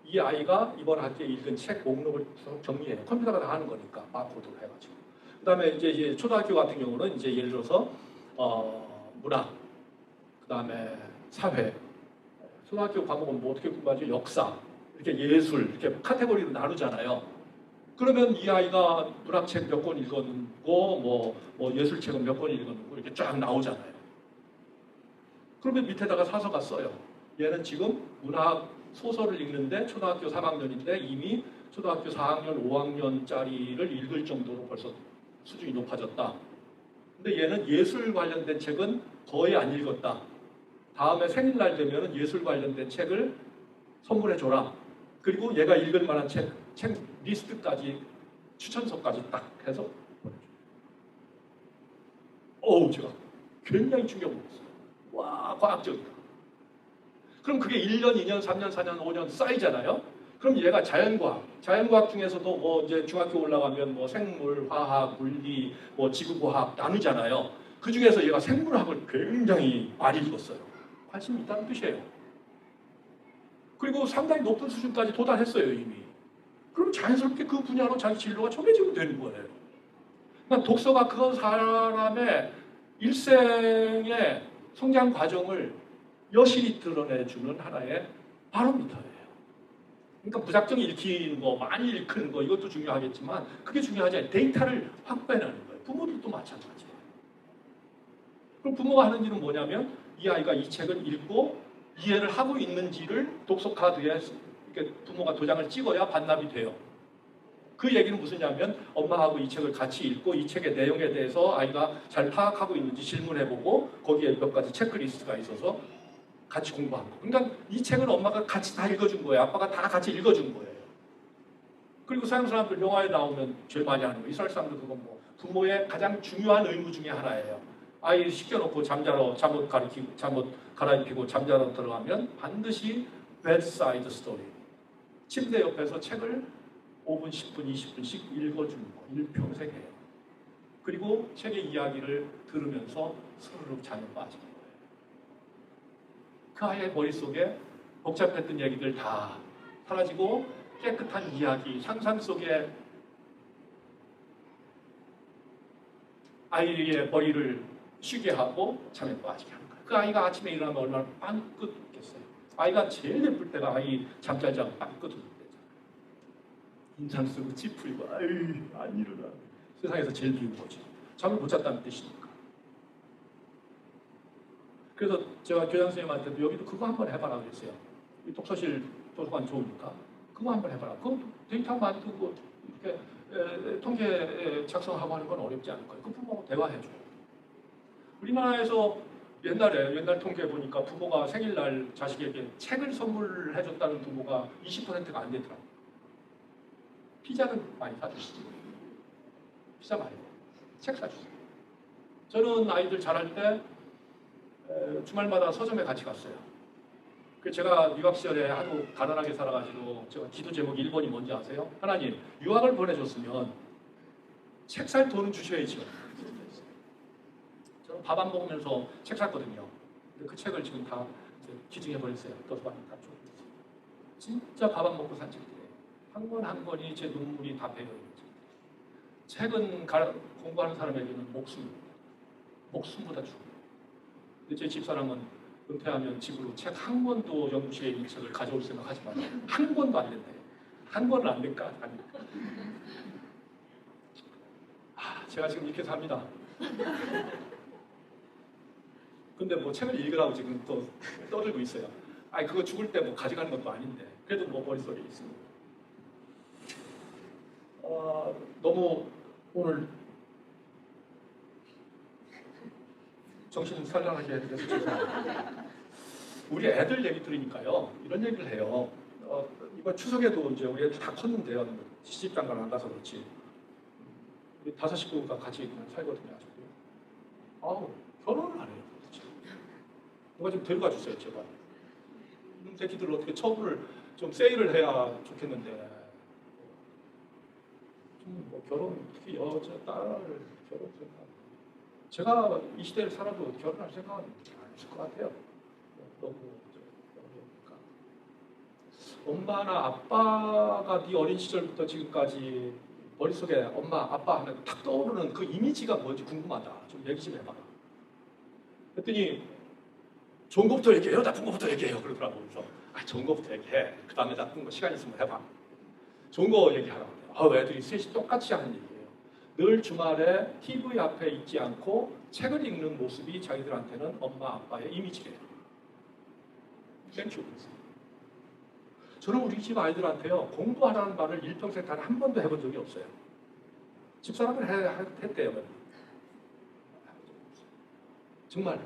Speaker 2: 이 아이가 이번 학기에 읽은 책 목록을 정리해요. 컴퓨터가 다 하는 거니까 바코드로 해가지고. 그다음에 이제 초등학교 같은 경우는 이제 예를 들어서 문학, 그다음에 사회, 초등학교 과목은 뭐 어떻게 공부하죠? 역사, 이렇게 예술 이렇게 카테고리로 나누잖아요. 그러면 이 아이가 문학책 몇 권 읽었고 뭐 예술책은 몇 권 읽었고 이렇게 쫙 나오잖아요. 그러면 밑에다가 사서가 써요. 얘는 지금 문학 소설을 읽는데 초등학교 3학년인데 이미 초등학교 4학년, 5학년짜리를 읽을 정도로 벌써 수준이 높아졌다. 근데 얘는 예술 관련된 책은 거의 안 읽었다. 다음에 생일날 되면 예술 관련된 책을 선물해줘라. 그리고 얘가 읽을 만한 책 리스트까지 추천서까지 딱 해서 보내줘요. 제가 굉장히 충격을 받았어요. 와, 과학적이다. 그럼 그게 1년, 2년, 3년, 4년, 5년 쌓이잖아요. 그럼 얘가 자연과학 중에서도 뭐 이제 중학교 올라가면 뭐 생물, 화학, 물리, 뭐 지구과학 나누잖아요. 그 중에서 얘가 생물학을 굉장히 많이 읽었어요. 관심이 있다는 뜻이에요. 그리고 상당히 높은 수준까지 도달했어요, 이미. 그럼 자연스럽게 그 분야로 자기 진로가 정해지면 되는 거예요. 그러니까 독서가 그런 사람의 일생의 성장 과정을 여실히 드러내주는 하나의 바로미터예요. 그러니까 무작정 읽히는 거, 많이 읽는 거 이것도 중요하겠지만 그게 중요하지 않아요. 데이터를 확보해내는 거예요. 부모들도 마찬가지예요. 그럼 부모가 하는 일은 뭐냐면 이 아이가 이 책을 읽고 이해를 하고 있는지를 독서 카드에 이렇게 부모가 도장을 찍어야 반납이 돼요. 그 얘기는 무슨냐면 엄마하고 이 책을 같이 읽고 이 책의 내용에 대해서 아이가 잘 파악하고 있는지 질문해보고 거기에 몇 가지 체크리스트가 있어서 같이 공부한 거. 그러니까 이 책을 엄마가 같이 다 읽어준 거예요. 아빠가 다 같이 읽어준 거예요. 그리고 서양 사람들 영화에 나오면 제일 많이 하는 거. 이스라엘 사람들 그건 뭐 부모의 가장 중요한 의무 중에 하나예요. 아이 시켜놓고 잠옷 갈아입히고 잠자러 들어가면 반드시 bedside story. 침대 옆에서 책을 5분, 10분, 20분씩 읽어주는 거. 일평생 해요. 그리고 책의 이야기를 들으면서 스르륵 잠에 빠지는 거예요. 그 아이의 머릿속에 복잡했던 얘기들 다 사라지고 깨끗한 이야기, 상상 속에 아이의 머리를 쉬게 하고 잠에 빠지게 하는 거예요. 그 아이가 아침에 일어나면 얼마나 빵긋 웃겠어요. 아이가 제일 예쁠 때가 아이 잠잘 자고 빵긋 웃을 때잖아요. 인상 쓰고 찌푸리고 안 일어나. 세상에서 제일 미운 거지. 잠을 못 잤다는 뜻이니까. 그래서 제가 교장 선생님한테도 여기도 그거 한번 해봐라 그랬어요. 이 독서실 도서관 좋으니까 그거 한번 해봐라. 그거 데이터 만들고 이렇게 통계 작성하고 하는 건 어렵지 않을 거예요. 그 부모하고 대화해줘요. 우리나라에서 옛날 통계 보니까 부모가 생일날 자식에게 책을 선물해줬다는 부모가 20%가 안 되더라고요. 피자는 많이 사주시죠. 피자 말고 책 사주세요. 저는 아이들 자랄 때 주말마다 서점에 같이 갔어요. 제가 유학 시절에 하도 가난하게 살아가지고 제가 기도 제목이 1번이 뭔지 아세요? 하나님, 유학을 보내줬으면 책 살 돈은 주셔야죠. 저는 밥 안 먹으면서 책 샀거든요. 근데 그 책을 지금 다 기증해 버렸어요. 도서관에 다 주고 있어요. 진짜 밥 안 먹고 산 책들이에요. 한 권 한 권이 제 눈물이 다 배어있는 책은 공부하는 사람에게는 목숨보다 중요해요. 근데 제 집사람은 은퇴하면 집으로 책 한 권도 영주에 있는 책을 가져올 생각하지 마세요. 한 권도 안 된대요. 한 권은 안 될까? 안 될까? 제가 지금 이렇게 삽니다. 근데 뭐 책을 읽으라고 지금 또 떠들고 있어요. 아니 그거 죽을 때 뭐 가져가는 것도 아닌데 그래도 뭐 머릿속에 있습니다. 너무 오늘 정신 산란하게 해서 죄송합니다. 우리 애들 얘기 들으니까요 이런 얘기를 해요. 이번 추석에도 이제 우리 애들 다 컸는데요. 시집장가를 안 가서 그렇지. 우리 5 식구가 같이 그냥 살거든요. 아주. 결혼을 안 해요. 도대체. 누가 좀 데려가 주세요, 제발. 이놈 새끼들 어떻게 처분을 좀 세일을 해야 좋겠는데. 뭐 결혼, 특히 여자, 딸을 결혼 생각. 제가 이 시대를 살아도 결혼할 생각은 안 있을 것 같아요. 너무 어려우니까. 엄마나 아빠가 네 어린 시절부터 지금까지 머릿속에 엄마, 아빠 하면 탁 떠오르는 그 이미지가 뭔지 궁금하다. 좀 얘기 좀 해봐라. 그랬더니 좋은 것부터 얘기해요? 나쁜 것부터 얘기해요? 그러더라고요. 그래서 좋은 것부터 얘기해. 그 다음에 나쁜 거 시간 있으면 해봐. 좋은 거 얘기하라고 해요. 애들이 셋이 똑같이 하는 얘기예요. 늘 주말에 TV 앞에 있지 않고 책을 읽는 모습이 자기들한테는 엄마, 아빠의 이미지래요. 땡큐. 저는 우리 집 아이들한테요. 공부하라는 말을 일평생 단 한 번도 해본 적이 없어요. 집사람은 했대요. 정말.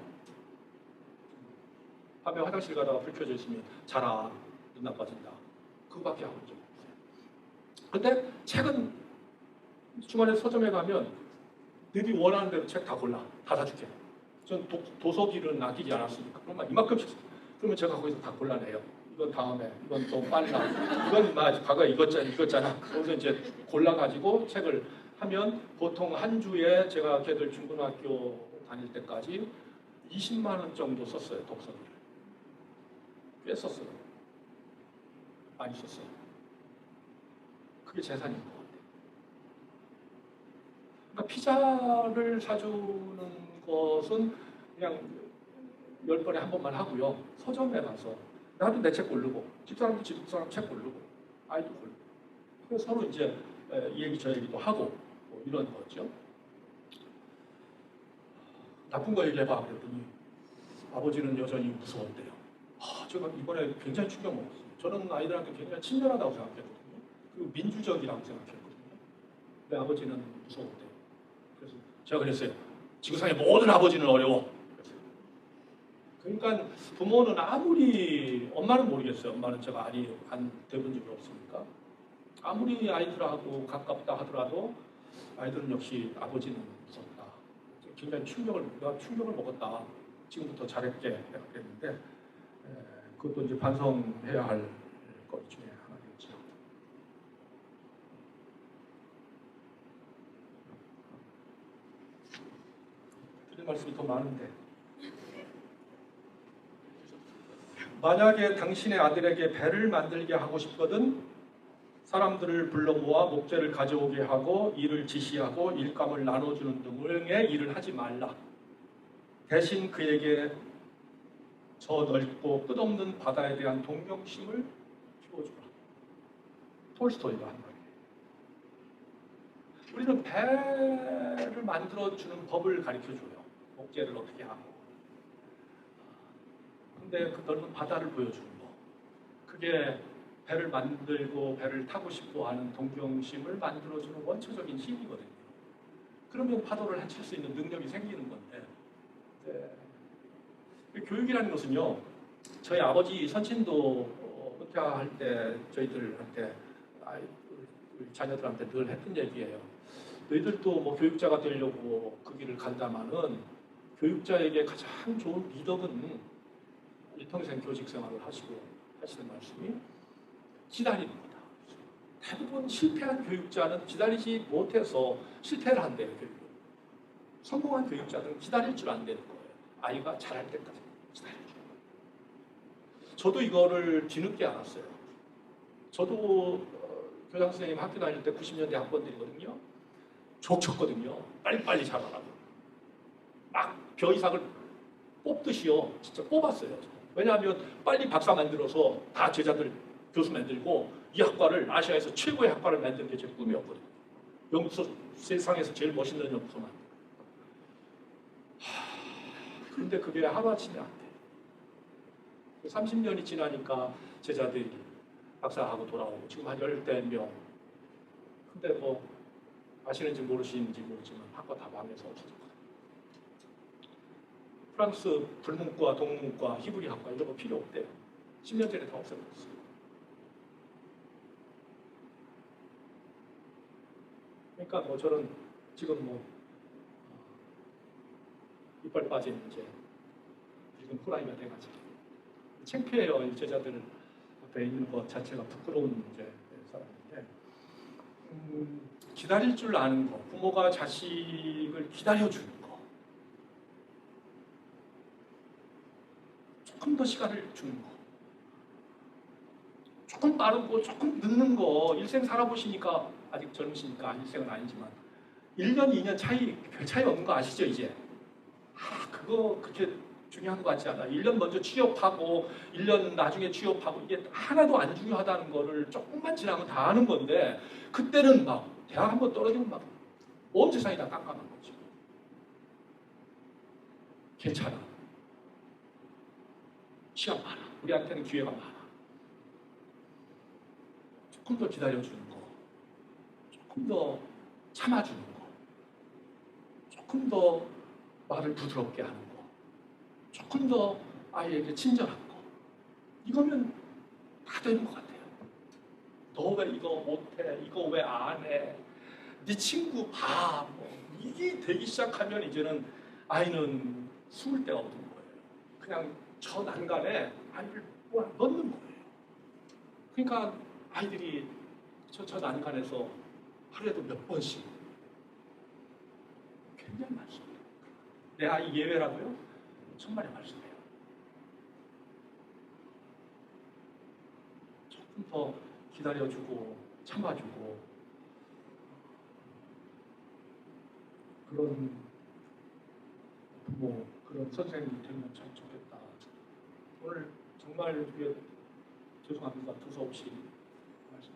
Speaker 2: 밤에 화장실 가다가 불 켜져 있으면 자라, 눈 나빠진다. 그거밖에 하고 있죠. 근데 책은 주말에 서점에 가면 너희 원하는 대로 책 다 골라. 다 사줄게. 전 도서기를 아끼지 않았으니까. 그러면 이만큼씩. 그러면 제가 거기서 다 골라내요. 이건 다음에, 이건 또 빨라. 이건 과거에 이거잖아. 그래서 이제 골라가지고 책을 하면 보통 한 주에 제가 걔들 중고등학교 다닐 때까지 20만 원 정도 썼어요. 독서비를. 꽤 썼어요. 많이 썼어요. 그게 재산인 것 같아요. 그러니까 피자를 사주는 것은 그냥 10번에 한 번만 하고요. 서점에 가서 나도 내 책 고르고 집사람도 집사람 책 고르고 아이도 고르고 그래서 서로 이제 이 얘기 저 얘기도 하고 뭐 이런 거죠. 나쁜 거 얘기해봐 그랬더니 아버지는 여전히 무서웠대요. 제가 이번에 굉장히 충격 먹었어요. 저는 아이들한테 굉장히 친절하다고 생각했거든요. 그리고 민주적이라고 생각했거든요. 근데 아버지는 무서웠대요. 그래서 제가 그랬어요. 지구상의 모든 아버지는 어려워. 그러니까 부모는 아무리 엄마는 모르겠어요. 엄마는 제가 안 돼본 적이 없으니까 아무리 아이들하고 가깝다 하더라도 아이들은 역시 아버지는 무섭다. 굉장히 충격을 먹었다. 지금부터 잘할게 그랬는데 그것도 이제 반성해야 할 것 중에 하나겠죠. 드릴 말씀이 더 많은데 만약에 당신의 아들에게 배를 만들게 하고 싶거든 사람들을 불러 모아 목재를 가져오게 하고 일을 지시하고 일감을 나눠주는 등의 일을 하지 말라. 대신 그에게 저 넓고 끝없는 바다에 대한 동경심을 키워주라. 톨스토이가 한 말이에요. 우리는 배를 만들어주는 법을 가르쳐줘요. 목재를 어떻게 하고. 근데 그 넓은 바다를 보여주는 거. 그게 배를 만들고 배를 타고 싶어 하는 동경심을 만들어주는 원초적인 힘이거든요. 그러면 파도를 헤칠 수 있는 능력이 생기는 건데 교육이라는 것은요, 저희 아버지 선친도 은퇴할 때 저희들한테 우리 자녀들한테 늘 했던 얘기예요. 너희들도 뭐 교육자가 되려고 그 길을 간다마는 교육자에게 가장 좋은 리더는 일평생 교직 생활을 하시고 하시는 말씀이 기다리는 거다. 대부분 실패한 교육자는 기다리지 못해서 실패를 한대요. 교육을. 성공한 교육자들은 기다릴 줄 안 되는 거예요. 아이가 자랄 때까지 기다릴 줄. 저도 이거를 뒤늦게 알았어요. 저도 교장 선생님 학교 다닐 때 90년대 학번들이거든요. 족쳤거든요. 빨리빨리 자라라고. 막 벼이삭을 뽑듯이요. 진짜 뽑았어요. 왜냐하면 빨리 박사 만들어서 다 제자들 교수 만들고 이 학과를 아시아에서 최고의 학과를 만드는 게 제 꿈이었거든요. 연구소 세상에서 제일 멋있는 연구소만. 그런데 그게 하루아침에 안 돼. 30년이 지나니까 제자들이 박사하고 돌아오고 지금 한 10명. 근데 뭐 아시는지 모르시는지 모르지만 학과 다 망해서 없어졌거든요. 프랑스 불문과, 동문과, 히브리 학과 이런 거 필요 없대요. 10년 전에 다 없애버렸어요. 그러니까 뭐 저는 지금 뭐 이빨 빠진 이제 지금 호랑이가 돼가지고 창피해요. 이 제자들 앞에 있는 것 자체가 부끄러운 이제 사람인데 기다릴 줄 아는 거, 부모가 자식을 기다려주는 거, 조금 더 시간을 주는 거, 조금 빠르고 조금 늦는 거, 일생 살아보시니까 아직 젊으시니까 일생은 아니지만 1년, 2년 차이 별 차이 없는 거 아시죠 이제? 그거 그렇게 중요한 것 같지 않아. 1년 먼저 취업하고 1년 나중에 취업하고 이게 하나도 안 중요하다는 거를 조금만 지나면 다 아는 건데 그때는 막 대학 한번 떨어지면 막 온 세상이 다 깜깜한 거지. 괜찮아. 시간 많아. 우리한테는 기회가 많아. 조금 더 기다려주는 거, 조금 더 참아주는 거, 조금 더 말을 부드럽게 하는 거, 조금 더 아이에게 친절한 거. 이거면 다 되는 것 같아요. 너 왜 이거 못해? 이거 왜 안 해? 네 친구 봐. 뭐. 이게 되기 시작하면 이제는 아이는 숨을 데가 없는 거예요. 그냥 저 난간에 아이를 넣는 거예요. 그러니까 아이들이 저 난간에서 하루에도 몇 번씩 굉장히 많습니다. 내 아이 예외라고요? 정말의 말씀이에요. 조금 더 기다려주고 참아주고 그런 부모, 그런 선생님이 되면 참 좋겠다. 오늘 정말 죄송합니다. 두서없이 말씀